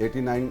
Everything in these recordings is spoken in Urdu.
89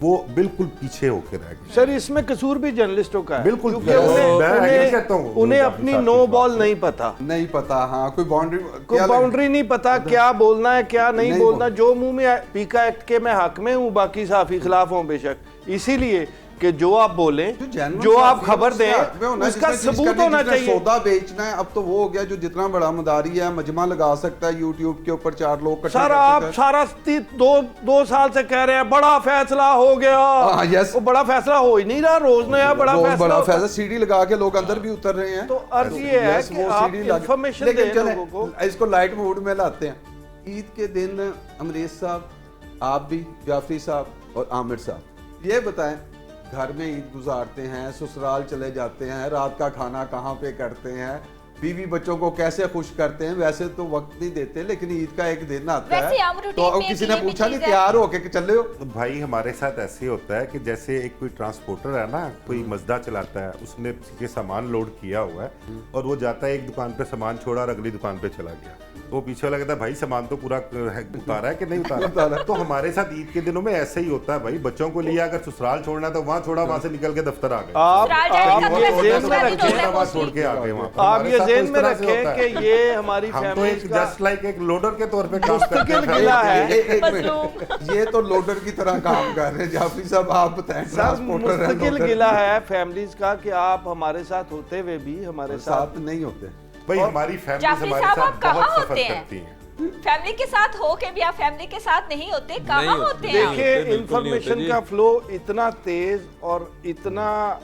وہ بالکل پیچھے ہو کے رہ گئے. سر اس میں قصور بھی جرنلسٹوں کا ہے, بالکل کیونکہ انہیں اپنی نو بال نہیں پتا, ہاں کوئی باؤنڈری نہیں پتا, کیا بولنا ہے کیا نہیں بولنا, جو منہ میں پیکا ایکٹ کے میں حق میں ہوں, باقی صحافی خلاف ہوں بے شک, اسی لیے کہ جو آپ بولیں, جو آپ خبر دیں, اس کا ثبوت ہونا چاہیے. سودا بیچنا ہے اب تو وہ ہو گیا, جو جتنا بڑا مداری ہے مجمع لگا سکتا ہے یوٹیوب کے اوپر 4 لوگ. سر آپ سارا 2 سال سے کہہ رہے ہیں بڑا فیصلہ ہو گیا, وہ بڑا فیصلہ ہو ہی نہیں رہا, روز نیا بڑا فیصلہ, سی ڈی لگا کے لوگ اندر بھی اتر رہے ہیں. تو عرض یہ ہے کہ آپ انفارمیشن دیں لوگوں کو. اس کو لائٹ موڈ میں لاتے ہیں. عید کے دن امریز صاحب, آپ بھی, جعفری صاحب اور عامر صاحب, یہ بتائیں گھر میں عید گزارتے ہیں, سسرال چلے جاتے ہیں, رات کا کھانا کہاں پہ کرتے ہیں, بیوی بچوں کو کیسے خوش کرتے ہیں, ویسے تو وقت نہیں دیتے, لیکن عید کا ایک دن آتا ہے تو کسی نے پوچھا نہیں تیار ہو کے کہ چلے ہو. بھائی ہمارے ساتھ ایسے ہوتا ہے کہ جیسے ایک کوئی ٹرانسپورٹر ہے نا, کوئی مزدہ چلاتا ہے, اس نے کسی کے سامان لوڈ کیا ہوا ہے اور وہ جاتا ہے ایک دکان پہ سامان چھوڑا اور اگلی دکان پہ چلا گیا, تو وہ پیچھے والا کہتا ہے بھائی سامان تو پورا اتارا ہے کہ نہیں اتارا. تو ہمارے ساتھ عید کے دنوں میں ایسے ہی ہوتا ہے بھائی, بچوں کو لیا اگر سسرال چھوڑنا ہے تو وہاں چھوڑا, وہاں سے نکل کے دفتر آ گئے, آپ چھوڑ کے آ گئے وہاں. آپ یہ ذہن میں رکھیں کہ یہ ہماری فیملی کا جسٹ لائک ایک لوڈر کے طور پہ مستقل قلعہ ہے. یہ تو لوڈر کی طرح کام کر رہے ہیں. جعفری صاحب آپ بتائیں, مستقل قلعہ ہے فیملیز کا کہ آپ ہمارے ساتھ ہوتے ہوئے بھی ہمارے ساتھ نہیں ہوتے. بھائی ہماری فیملیز ہمارے ساتھ بہت سفر کرتی ہیں. فیملی کے ساتھ ہو کے بھی آپ فیملی کے ساتھ نہیں ہوتے, کہاں ہوتے ہیں. دیکھیں انفارمیشن کا فلو اتنا تیز اور اتنا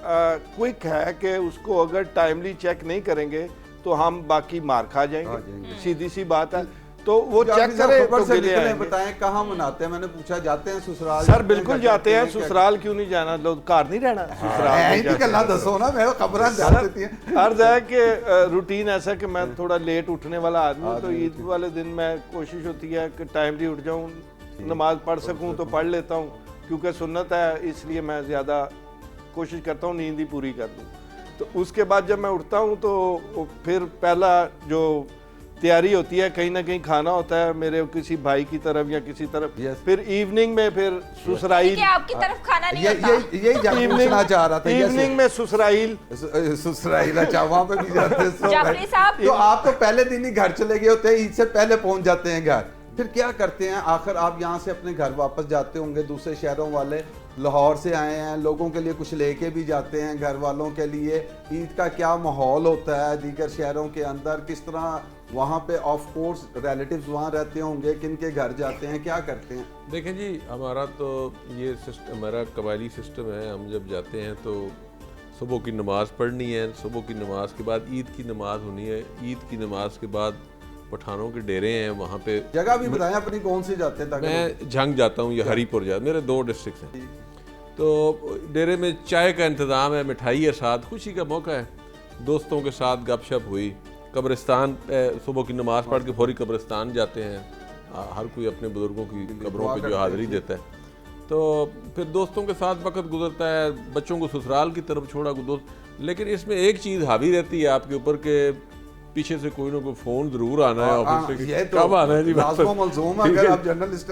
کوئک ہے کہ اس کو اگر ٹائملی چیک نہیں کریں گے تو ہم باقی مار کھا جائیں گے, سیدھی سی بات ہے. تو وہ چیک کریں تو گلے آئیں گے. بتائیں کہاں مناتے ہیں, میں نے پوچھا جاتے ہیں سسرال. سر بالکل جاتے ہیں, سسرال کیوں نہیں جانا, لوگ کار نہیں رہنا سسرال. دسو نا, میں خبریں جان دیتی ہیں. عرض ہے کہ روٹین ایسا کہ میں تھوڑا لیٹ اٹھنے والا آدمی ہوں, تو عید والے دن میں کوشش ہوتی ہے کہ ٹائملی اٹھ جاؤں, نماز پڑھ سکوں تو پڑھ لیتا ہوں, کیونکہ سنت ہے اس لیے میں زیادہ کوشش کرتا ہوں نیند ہی پوری کر دوں. تو اس کے بعد جب میں اٹھتا ہوں تو پھر پہلا جو تیاری ہوتی ہے, کہیں نہ کہیں کھانا ہوتا ہے میرے کسی بھائی کی طرف یا کسی طرف, پھر ایوننگ میں پھر سسرائیل, آپ کی طرف کھانا نہیں ہوتا, یہی پوچھنا چاہ رہا تھا. ایوننگ میں سسرائیل, اچھا وہاں پہ بھی جاتے ہیں. تو آپ تو پہلے دن ہی گھر چلے گئے ہوتے ہیں, عید سے پہلے پہنچ جاتے ہیں گھر, پھر کیا کرتے ہیں آخر آپ یہاں سے اپنے گھر واپس جاتے ہوں گے, دوسرے شہروں والے لاہور سے آئے ہیں, لوگوں کے لیے کچھ لے کے بھی جاتے ہیں, گھر والوں کے لیے عید کا کیا ماحول ہوتا ہے دیگر شہروں کے اندر, کس طرح وہاں پہ آف کورس ریلیٹیوز وہاں رہتے ہوں گے, کن کے گھر جاتے ہیں, کیا کرتے ہیں؟ دیکھیں جی ہمارا تو یہ سسٹم, ہمارا قبائلی سسٹم ہے, ہم جب جاتے ہیں تو صبح کی نماز پڑھنی ہے, صبح کی نماز کے بعد عید کی نماز ہونی ہے, عید کی نماز کے بعد پٹھانوں کے ڈیرے ہیں, وہاں پہ جگہ بھی بتائیں اپنی کون سی جاتے ہیں. میں جھنگ جاتا ہوں یا ہری پور جاتا ہوں, میرے 2 ڈسٹرکٹس ہیں. تو ڈیرے میں چائے کا انتظام ہے, مٹھائی ہے ساتھ, خوشی کا موقع ہے, دوستوں کے ساتھ گپ شپ ہوئی, قبرستان صبح کی نماز پڑھ کے فوری قبرستان جاتے ہیں, ہر کوئی اپنے بزرگوں کی قبروں پہ جو حاضری دیتا ہے, تو پھر دوستوں کے ساتھ وقت گزرتا ہے, بچوں کو سسرال کی طرف چھوڑا کو دوست. لیکن اس میں ایک چیز حاوی رہتی ہے آپ کے اوپر کہ پیچھے سے کوئی نہ کوئی فون ضرور آنا ہے آفس سے, کب آنا ہے جی,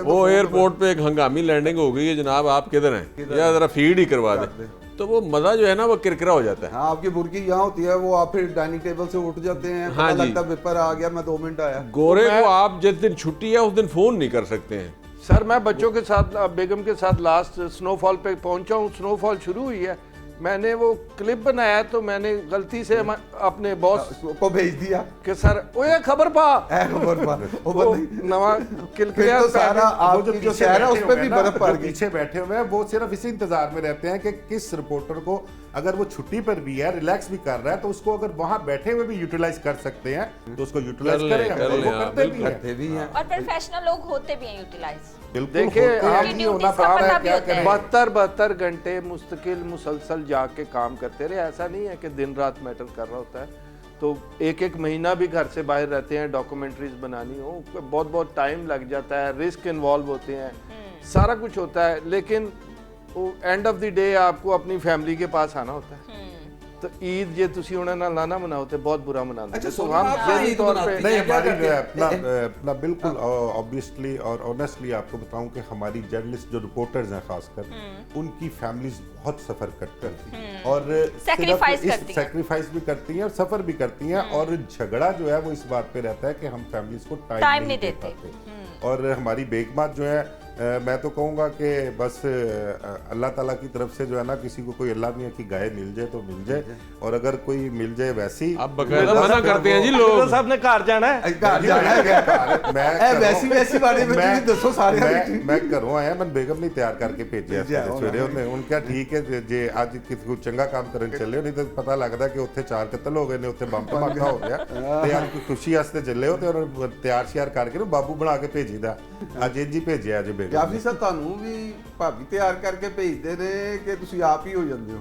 وہ ایئرپورٹ پہ ایک ہنگامی لینڈنگ ہو گئی ہے جناب, آپ کدھر ہیں, یا ذرا فیڈ ہی کروا دیں, تو وہ مزہ جو ہے نا وہ کرکرا ہو جاتا ہے. ہاں آپ کی برکی یہاں ہوتی ہے, وہ آپ پھر ڈائننگ ٹیبل سے اٹھ جاتے ہیں, پتہ لگتا ہے وپر آ گیا, میں 2 منٹ آیا. گورے کو آپ جس دن چھٹی ہے اس دن فون نہیں کر سکتے ہیں. سر میں بچوں کے ساتھ, بیگم کے ساتھ لاسٹ سنو فال پہ پہنچا ہوں, سنو فال شروع ہوئی ہے, میں نے وہ کلپ بنایا تو میں نے غلطی سے اپنے باس کو بھیج دیا کہ سر اوے خبر پا نواں کلکریا سارا آپ کی جو شہر ہے اس پہ بھی برف پڑ گئی. پیچھے بیٹھے ہوئے ہیں وہ صرف اسی انتظار میں رہتے ہیں کہ کس رپورٹر کو اگر وہ چھٹی پر بھی ہے, ریلیکس بھی کر رہا ہے, تو اس کو اگر وہاں بیٹھے ہوئے بھی یوٹیلائز کر سکتے ہیں تو اس کو یوٹیلائز کریں, وہ کرتے بھی ہیں, اور پروفیشنل لوگ ہوتے بھی ہیں یوٹیلائز. دیکھیں 72 گھنٹے مستقل مسلسل جا کے کام کرتے رہے, ایسا نہیں ہے کہ دن رات میٹر کر رہا ہوتا ہے, تو ایک مہینہ بھی گھر سے باہر رہتے ہیں, ڈاکومنٹریز بنانی ہو, بہت ٹائم لگ جاتا ہے, رسک انوالو ہوتے ہیں, سارا کچھ ہوتا ہے, لیکن اینڈ آف دی ڈے آپ کو اپنی فیملی کے پاس آنا ہوتا ہے. تو عید ਜੇ ਤੁਸੀਂ ਉਹਨਾਂ ਨਾਲ ਨਾ ਮਨਾਓ ਤੇ ਬਹੁਤ ਬੁਰਾ ਮਨਾਉਂਦੇ اچھا تو سونا ہم آپ ذہنی عید طور مناتے پہ ہیں؟ نہیں کیا ہماری کرتے ہیں؟ اپنا بالکل آبویسلی اور آنیسٹلی آپ کو بتاؤں کہ ہماری جرنلسٹ جو رپورٹرز ہیں خاص کر ان کی فیملیز بہت سفر کرتی ہیں اور سیکریفائس بھی کرتی ہیں اور سفر بھی کرتی ہیں اور جھگڑا جو ہے وہ اس بات پہ رہتا ہے کہ ہم فیملیز کو ٹائم نہیں دے پاتے اور ہماری بیگمات جو ہے میں تو کہوں گا کہ بس اللہ تعالیٰ کی طرف سے جو ہے نا کسی کو کوئی اللہ میاں کی گائے مل جائے تو مل جائے اور اگر کوئی مل جائے ویسی آپ باقاعدہ منع کرتے ہیں جی لوگ صاحب نے گھر جانا ہے گھر جانا ہے ویسی ویسی بارے میں تجھے دسو سارے میں گھروں آیا میں بیگم نہیں تیار کر کے بھیجیا سویرے ان کیا ٹھیک ہے جی اج کسی کو چنگا کام کرن چلے نہیں تو پتہ لگدا کہ اوتھے 4 قتل ہو گئے نے اوتھے بم دھماکہ ہو گیا تے اج کوئی خوشی واسطے چلے ہو تے اور تیار شیار کر کے بابو بنا کے بھیجیدا اج جی بھیجیا جی بیگم جعفری صاحب ਤੁਹਾਨੂੰ ਵੀ ਭਾਬੀ ਤਿਆਰ ਕਰਕੇ ਭੇਜਦੇ ਨੇ ਕਿ ਤੁਸੀਂ ਆਪ ਹੀ ਹੋ ਜਾਂਦੇ ਹੋ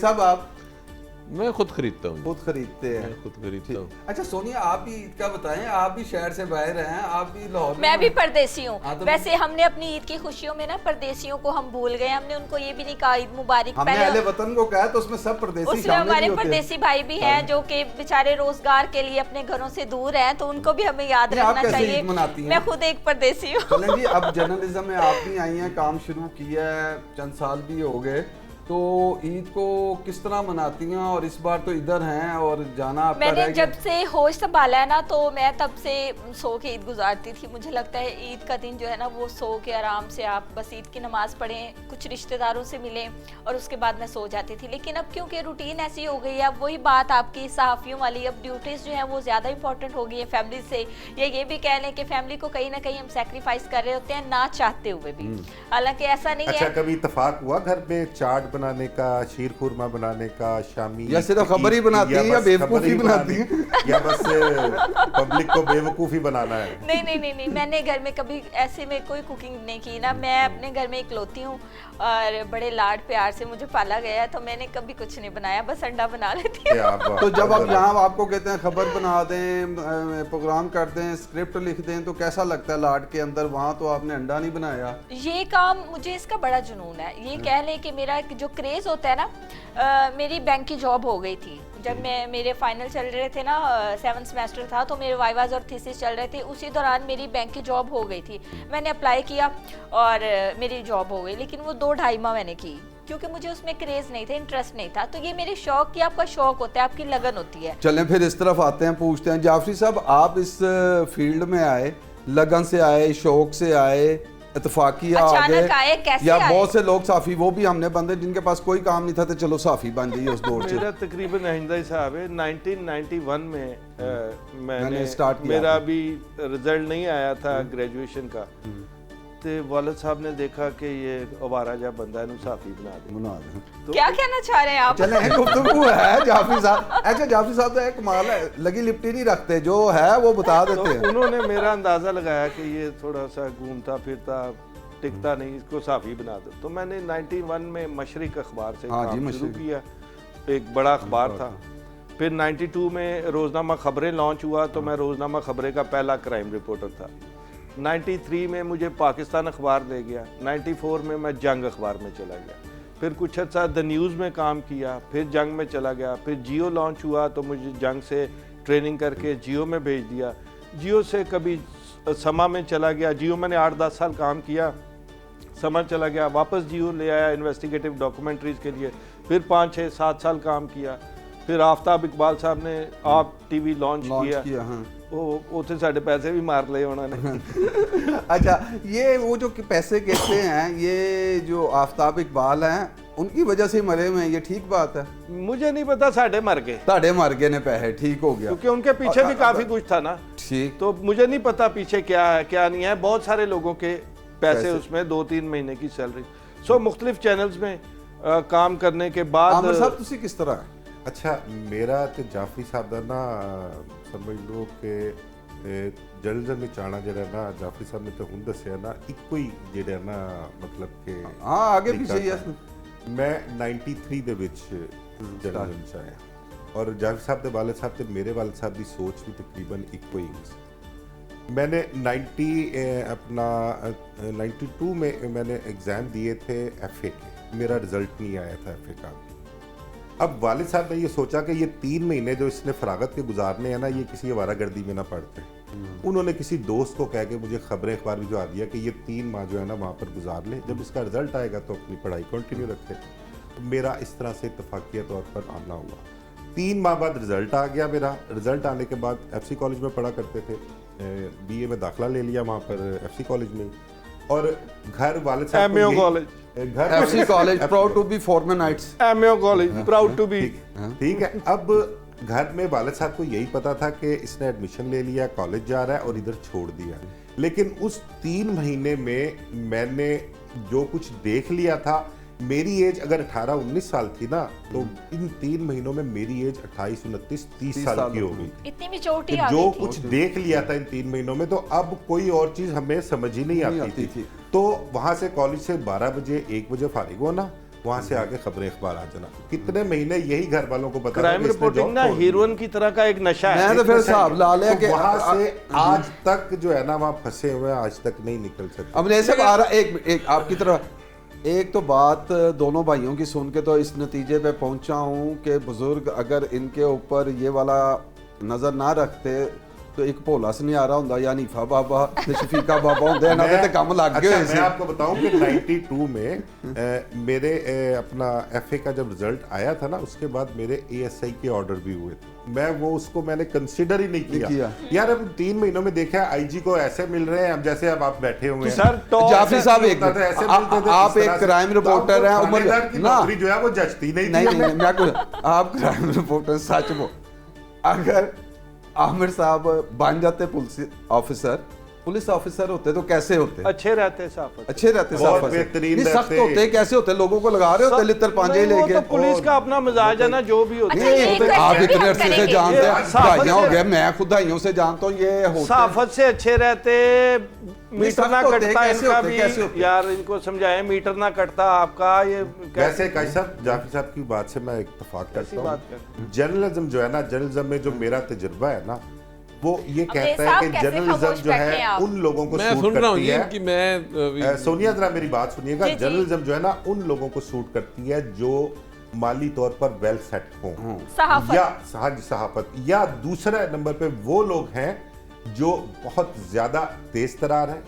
صاحب آپ میں خود خریدتا ہوں خود خریدتے ہیں میں خود خریدتا ہوں اچھا سونیا آپ بھی عید کا بتائیں آپ بھی شہر سے باہر ہیں آپ بھی لاہور میں بھی پردیسی ہوں ویسے ہم نے اپنی عید کی خوشیوں میں نا پردیسیوں کو ہم بھول گئے ہم نے ان کو یہ بھی نہیں کہا عید مبارک ہم نے اہل وطن کو کہا تو اس میں سب پردیسی اس میں ہمارے پردیسی بھائی بھی ہیں جو کہ بیچارے روزگار کے لیے اپنے گھروں سے دور ہیں تو ان کو بھی ہمیں یاد رکھنا چاہیے میں خود ایک پردیسی ہوں چلیں جی اب جرنلزم میں آپ بھی آئی ہیں کام شروع کیا ہے چند سال بھی ہو گئے تو عید کو کس طرح مناتی ہیں اور اس بار تو ادھر ہیں اور جانا آپ کا میں نے جب سے ہوش سنبھالا ہے نا تو میں تب سے سو کے عید گزارتی تھی مجھے لگتا ہے عید کا دن جو ہے نا وہ سو کے آرام سے آپ بس عید کی نماز پڑھیں کچھ رشتہ داروں سے ملیں اور اس کے بعد میں سو جاتی تھی لیکن اب کیونکہ روٹین ایسی ہو گئی ہے اب وہی بات آپ کی صحافیوں والی اب ڈیوٹیز جو ہیں وہ زیادہ امپورٹنٹ ہو گئی ہیں فیملی سے یا یہ بھی کہہ لیں کہ فیملی کو کہیں نہ کہیں ہم سیکریفائس کر رہے ہوتے ہیں نہ چاہتے ہوئے بھی حالانکہ ایسا نہیں ہے اچھا کبھی اتفاق ہوا گھر میں چاٹ بنانے کا شیر خورما بنانے کا شامی یا صرف خبر ہی بناتی ہیں یا بیوقوفی بناتی ہیں یا بس پبلک کو بیوقوف ہی بنانا ہے نہیں میں نے گھر میں کبھی ایسے میں کوئی کوکنگ نہیں کی نا میں اپنے گھر میں اکلوتی ہوں اور بڑے لاڈ پیار سے مجھے پالا گیا ہے تو میں نے کبھی کچھ نہیں بنایا بس انڈا بنا لیتی ہوں تو جب آپ یہاں آپ کو کہتے ہیں خبر بنا دیں پروگرام کر دیں اسکرپٹ لکھ دیں تو کیسا لگتا ہے لاڈ کے اندر وہاں تو آپ نے انڈا نہیں بنایا یہ کام مجھے اس کا بڑا جنون ہے یہ کہہ لیں کہ میرا جو کریز ہوتا ہے نا میری بینک کی جاب ہو گئی تھی جب میرے فائنل چل رہے تھے نا 7 سیمسٹر تھا تو میرے وائواز اور تھیسس چل رہے تھے اسی دوران میری بینک کی جاب ہو گئی تھی میں نے اپلائی کیا اور میری جاب ہو گئی لیکن وہ 2-2.5 ماہ میں نے کی کیونکہ مجھے اس میں کریز نہیں تھا انٹرسٹ نہیں تھا تو یہ میرے شوق کی آپ کا شوق ہوتا ہے آپ کی لگن ہوتی ہے چلیں پھر اس طرف آتے ہیں پوچھتے ہیں جعفری صاحب آپ اس فیلڈ میں آئے لگن سے آئے شوق سے آئے اتفاقی آگے یا بہت سے لوگ صحافی وہ بھی ہم نے بندے جن کے پاس کوئی کام نہیں تھا تو چلو صحافی بن جائیے اس دور سے میرا تقریباً آئندہ صاحب ہے 1991 میں میں نے سٹارٹ کیا میرا بھی رزلٹ نہیں آیا تھا گریجویشن کا تے والد صاحب نے دیکھا کہ یہ آوارہ جا بندہ ہے صحافی بنا دیں کیا کہنا چاہ رہے ہیں آپ چلیں گفتگو ہے جعفری صاحب اچھا جعفری صاحب تو ایک کمال ہے لگی لپٹی نہیں رکھتے جو ہے وہ بتا دیتے ہیں انہوں نے میرا اندازہ لگایا کہ یہ تھوڑا سا گھومتا پھرتا ٹکتا نہیں اس کو صحافی بنا دو تو میں نے 91 میں مشرق اخبار سے کام شروع کیا ایک بڑا اخبار تھا پھر 92 میں روزنامہ خبریں لانچ ہوا تو میں روزنامہ خبریں کا پہلا کرائم رپورٹر تھا 93 میں مجھے پاکستان اخبار دے گیا 94 میں میں جنگ اخبار میں چلا گیا پھر کچھ عرصہ دا نیوز میں کام کیا پھر جنگ میں چلا گیا پھر جیو لانچ ہوا تو مجھے جنگ سے ٹریننگ کر کے جیو میں بھیج دیا جیو سے کبھی سما میں چلا گیا جیو میں نے 8-10 سال کام کیا سما چلا گیا واپس جیو لے آیا انویسٹیگیٹو ڈاکومنٹریز کے لیے پھر 5-6-7 سال کام کیا پھر آفتاب اقبال صاحب نے آپ ٹی وی لانچ کیا اوتھے ساڈے پیسے بھی مار لے انہوں نے اچھا یہ وہ جو پیسے کہتے ہیں یہ جو آفتاب اقبال ہیں ان کی وجہ سے مرے ہوئے ہیں یہ ٹھیک بات ہے مجھے نہیں پتا ساڈے مر گئے تاڑے مر گئے نے پیسے ٹھیک ہو گیا کیونکہ ان کے پیچھے بھی کافی کچھ تھا نا ٹھیک تو مجھے نہیں پتا پیچھے کیا ہے کیا نہیں ہے بہت سارے لوگوں کے پیسے اس میں 2-3 مہینے کی سیلری سو مختلف چینلز میں کام کرنے کے بعد عامر صاحب تسی کس طرح ہے اچھا میرا تے جعفری صاحب دا نا سمجھ لو کہ جرنلزم میں چانا جڑا نا جعفری صاحب نے تو ہن دسیا نا ایکو ہی جڑا نا مطلب کہ ہاں آگے پیچھے ہی ہے میں 93 دے وچ جرنلزم چ آیا اور جعفری صاحب دے والد صاحب تے میرے والد صاحب دی سوچ بھی تقریباً ایکو ہی سی میں نے 92 میں میں نے ایگزام دیے تھے ایف اے کے, میرا رزلٹ نہیں آیا تھا ایف اے کا. اب والد صاحب نے یہ سوچا کہ یہ 3 مہینے جو اس نے فراغت کے گزارنے ہیں نا, یہ کسی آوارہ گردی میں نہ پڑتے. انہوں نے کسی دوست کو کہہ کے مجھے خبر اخبار بھجوا دیا کہ یہ 3 ماہ جو ہے نا وہاں پر گزار لے, جب اس کا رزلٹ آئے گا تو اپنی پڑھائی کنٹینیو رکھے. میرا اس طرح سے اتفاقیہ طور پر آنا ہوا. 3 ماہ بعد رزلٹ آ گیا میرا. رزلٹ آنے کے بعد ایف سی کالج میں پڑھا کرتے تھے, بی اے میں داخلہ لے لیا وہاں پر ایف سی کالج میں. اور گھر والد صاحب M A college, F C college proud to be Formanites. M A college proud to be. ٹھیک ہے. اب گھر میں والد صاحب کو یہی پتا تھا کہ اس نے ایڈمیشن لے لیا, کالج جا رہا ہے اور ادھر چھوڑ دیا. لیکن اس 3 مہینے میں نے جو کچھ دیکھ لیا تھا, میری ایج اگر 18-19 سال تھی نا, تو ان 3 مہینوں میں میری ایج 28-29-30 سال کی ہو گئی. اتنی میچورٹی آ جو گئی تھی. کچھ دیکھ لیا تھا ان 3 مہینوں میں, تو اب کوئی اور چیز ہمیں سمجھ ہی نہیں آتی تھی. تو وہاں سے کالج سے 12 بجے 1 بجے فارغ ہونا, وہاں سے آگے خبریں اخبار آ جانا. کتنے مہینے یہی گھر والوں کو پتا. کرائم رپورٹنگ نا ہیروئن کی طرح کا ایک نشہ ہے. میں تو پھر حساب لا لیا کہ وہاں سے آج تک جو ہے نا وہاں پھنسے ہوئے ہیں, آج تک نہیں نکل سکتے. اب ایسے ایک آپ کی طرح ایک تو بات دونوں بھائیوں کی سن کے تو اس نتیجے پہ پہنچا ہوں کہ بزرگ اگر ان کے اوپر یہ والا نظر نہ رکھتے تو ایک بھولا سے نہیں آ رہا ہوں یا نیفا بابا شفیقہ بابا ہوں دے نہ دیتے کم لگ گئے. میں آپ کو بتاؤں کہ 92 میں میرے اپنا ایف اے کا جب رزلٹ آیا تھا نا, اس کے بعد میرے اے ایس آئی کے آرڈر بھی ہوئے تھے. میں وہ اس کو میں نے کنسیڈر ہی نہیں کیا. یار اب 3 مہینوں میں دیکھا آئی جی کو ایسے مل رہے ہیں, اب جیسے اب آپ بیٹھے ہوئے ہیں. جعفری صاحب آپ ایک کرائم رپورٹر ہیں. نوکری جو ہے وہ جچتی نہیں. آپ کرائم رپورٹر سچ بول, اگر عامر صاحب بن جاتے پولیس آفیسر ہوتے تو کیسے ہوتے؟ اچھے رہتے صاحب, اچھے رہتے صاحب, بہترین سخت ہوتے کیسے ہوتے؟ لوگوں کو لگا رہے ہوتے لتر پانجے لے کے. پولیس کا اپنا مزاج ہے نا, جو بھی ہوتا ہے. آپ اتنے عرصے سے جانتے ہیں, بھائیاں ہو گئے, میں خود بھائیوں سے جانتا ہوں, یہ ہوتے صحافت سے اچھے رہتے. میٹر نہ کٹتا ان کا بھی, یار ان کو سمجھائیں میٹر نہ کٹتا آپ کا. یہ ویسے قاضی صاحب, جعفری صاحب کی بات سے میں اتفاق کرتا ہوں. جرنلزم جو ہے نا, جرنلزم میں جو میرا تجربہ ہے نا, وہ یہ کہتا ہے کہ جرنلزم جو ہے ان لوگوں کو سوٹ کرتی ہے. سونیا ذرا میری بات سنیے گا. جرنلزم جو ہے نا ان لوگوں کو سوٹ کرتی ہے جو مالی طور پر ویل سیٹ ہوں, یا صحافت, یا دوسرے نمبر پہ وہ لوگ ہیں جو بہت زیادہ تیز ترار ہیں,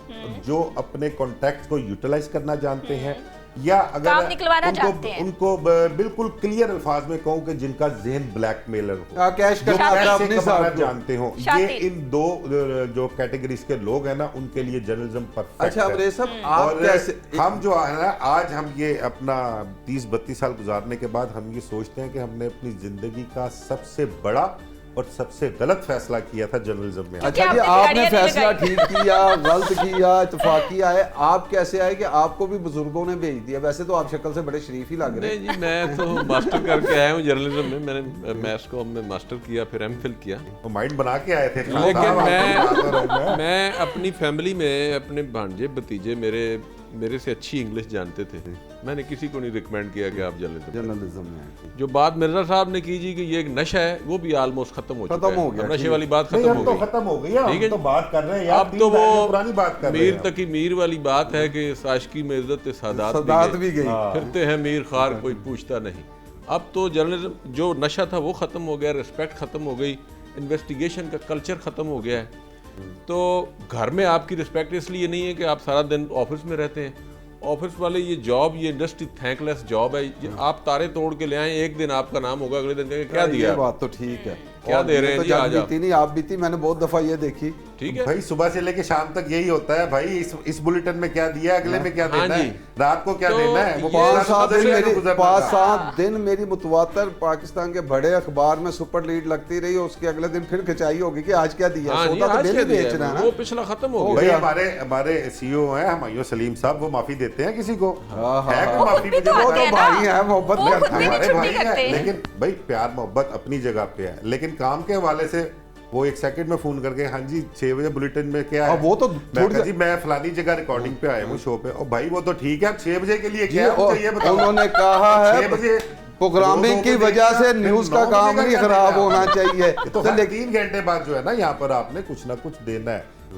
جو اپنے کانٹیکٹ کو یوٹیلائز کرنا جانتے ہیں, یا اگر ان کو بالکل کلیئر الفاظ میں کہوں کہ جن کا ذہن بلیک میلر ہو, کیش کرنا جانتے ہوں. یہ ان 2 جو کیٹیگریز کے لوگ ہیں نا, ان کے لیے جرنلزم پرفیکٹ ہے. اور ہم جو ہے نا, آج ہم یہ اپنا 30-32 سال گزارنے کے بعد ہم یہ سوچتے ہیں کہ ہم نے اپنی زندگی کا سب سے بڑا اور سب سے غلط فیصلہ کیا تھا جرنلزم میں. اچھا جی, آپ نے فیصلہ ٹھیک کیا, غلط کیا, اتفاقی آئے, آپ کیسے آئے کہ آپ کو بھی بزرگوں نے بھیج دیا؟ ویسے تو آپ شکل سے بڑے شریف ہی لگ رہے ہیں. نہیں جی, میں تو ماسٹر کر کے آیا ہوں جرنلزم میں. میں نے میس کام میں ماسٹر کیا, پھر ایم فل کیا. مائنڈ بنا کے آئے تھے. لیکن میں اپنی فیملی میں اپنے بھانجے بھتیجے میرے سے اچھی انگلش جانتے تھے. میں نے کسی کو نہیں ریکمینڈ کیا کہ آپ جرنلزم میں. جو بات مرزا صاحب نے کی جی کہ یہ ایک نشہ ہے, وہ بھی آلموسٹ ختم ہو گیا. نشے والی بات ختم ہو گئی. ٹھیک ہے, تو بات کر رہے ہیں. اب تو وہ میر تقی میر والی بات ہے کہ عاشقی میں عزت سادات بھی گئی, پھرتے ہیں میر خار کوئی پوچھتا نہیں. اب تو جرنلزم جو نشہ تھا وہ ختم ہو گیا, رسپیکٹ ختم ہو گئی, انویسٹیگیشن کا کلچر ختم ہو گیا ہے. تو گھر میں آپ کی رسپیکٹ اس لیے نہیں ہے کہ آپ سارا دن آفس میں رہتے ہیں. آفس والے یہ جاب, یہ انڈسٹری تھینک لیس جاب ہے. آپ تارے توڑ کے لے آئیں, ایک دن آپ کا نام ہوگا, اگلے دن کیا دیا. یہ بات تو ٹھیک ہے, کیا دے رہے ہیں جی, آج بیتی نہیں آپ بیتی, میں نے بہت دفعہ یہ دیکھی. ٹھیک ہے بھائی, صبح سے لے کے شام تک یہی ہوتا ہے بھائی. اس بلیٹن میں کیا دیا, اگلے میں کیا دینا ہے, رات کو کیا دینا ہے. 5-7 دن میری متواتر پاکستان کے بڑے اخبار میں سپر لیڈ لگتی رہی, اس کے اگلے دن پھر کھچائی ہوگی کہ آج کیا دیا. سودا تو ڈیلی بیچنا ہے نا, وہ پچھلا ختم ہو گیا. ہمارے سی او ہیں ہمایوں سلیم صاحب, وہ معافی دیتے ہیں کسی کو؟ معافی وہ تو بھائی ہیں, محبت کرتے ہیں, ہمارے بھائی ہیں. لیکن بھائی پیار محبت اپنی جگہ پہ ہے, لیکن کام کے حوالے سے وہ 1 سیکنڈ میں فون کر کے, ہاں جی 6 بجے بلیٹن میں کیا ہے, وہ تو جی میں فلانی جگہ ریکارڈنگ پہ آیا ہوں شو پہ. اور بھائی وہ تو ٹھیک ہے, 6 بجے کے لیے کیا ہے, انہوں نے کہا ہے 6 بجے پروگرامنگ کی وجہ سے نیوز کا کام نہیں خراب ہونا چاہیے. تو 3 گھنٹے بعد جو ہے نا یہاں پر آپ نے کچھ نہ کچھ دینا ہے.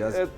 Yes.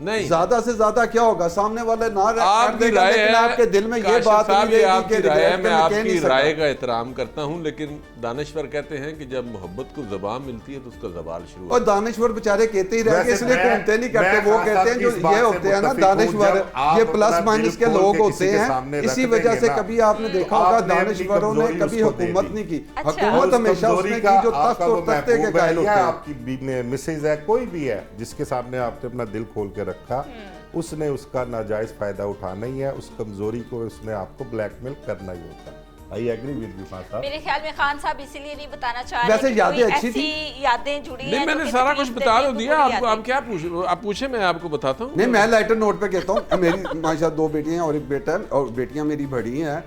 نہیں زیادہ سے زیادہ کیا ہوگا, سامنے والے نہ آپ کر کی دے گا, رائے لیکن آپ کے دل میں یہ بات نہیں رہے آپ گی کی کہ رائے ہے, regret میں کرنا آپ کہہ نہیں کی سکتا. رائے کا احترام کرتا ہوں, لیکن دانشور کہتے ہیں کہ جب محبت کو زبان ملتی ہے تو اس کا زوال شروع اور ہوتا ہے. دانشور بیچارے کہتے ہی رہ گے, اس لیے گھومتے نہیں کرتے. وہ خان کہتے صاحب ہیں کی جو اس بات یہ سے ہوتے ہیں نا متفق ہوں, دانشور, جب آپ یہ اپنا پلس دل مائنس کے کھول لوگ کے ہوتے کسی کے ہیں. سامنے رکھ اسی دیں وجہ گے سے نا, کبھی آپ نے دیکھا آپ ہوگا نے اپنی دانشوروں نے کمزوری کبھی اس کو دے حکومت دی. نہیں کی. اچھا. حکومت ہمیشہ اس نے کی جو تخت اور تختے کے قائل ہوتے ہیں. آپ کی مسز ہے, کوئی بھی ہے جس کے سامنے آپ نے اپنا دل کھول کے رکھا, اس نے اس کا ناجائز فائدہ اٹھانا ہی ہے, اس کمزوری کو اس نے آپ کو بلیک میل کرنا ہی ہوتا ہے. I agree with you, Khan صاحب. میرے خیال میں خان صاحب اسی لیے نہیں بتانا چاہ رہے ویسے کہ یادیں کوئی اچھی تھی. ایسی یادیں جڑی ہیں نہیں, میں جو نے کہ سارا تکلیف کچھ بتا دیتی تو ہیں, دیا بری آپ یادیں. کیا آپ پوچھیں, میں آپ کو بتاتا ہوں. نہیں, میں لائٹر نوٹ پہ کہتا ہوں. میری ماشاء 2 بیٹیاں ہیں اور 1 بیٹا ہے, اور بیٹیاں میری بڑی ہیں,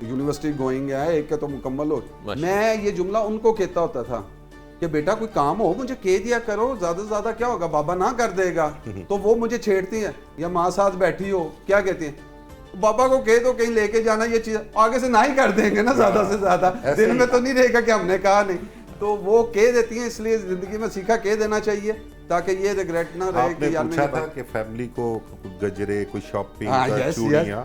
یونیورسٹی گوئنگ ہے, ایک کا تو مکمل ہو. میں یہ جملہ ان کو کہتا ہوتا تھا کہ بیٹا کوئی کام ہو مجھے کہہ دیا کرو, زیادہ سے زیادہ کیا ہوگا, بابا نہ کر دے گا. تو وہ مجھے چھیڑتی ہیں, یا ماں ساتھ بیٹھی ہو, کیا کہتی ہیں, بابا کو کہہ دو کہیں لے کے جانا, یہ چیز آگے سے نہ ہی کر دیں گے نا, زیادہ سے زیادہ دل میں تو نہیں رہے گا کہ ہم نے کہا نہیں. تو وہ کہہ دیتی ہیں, اس لیے زندگی میں سیکھا کہہ دینا چاہیے تاکہ یہ ریگریٹ نہ رہے. آپ نے پوچھا تھا کہ فیملی کو گجرے, کوئی شاپنگ, چوڑیاں,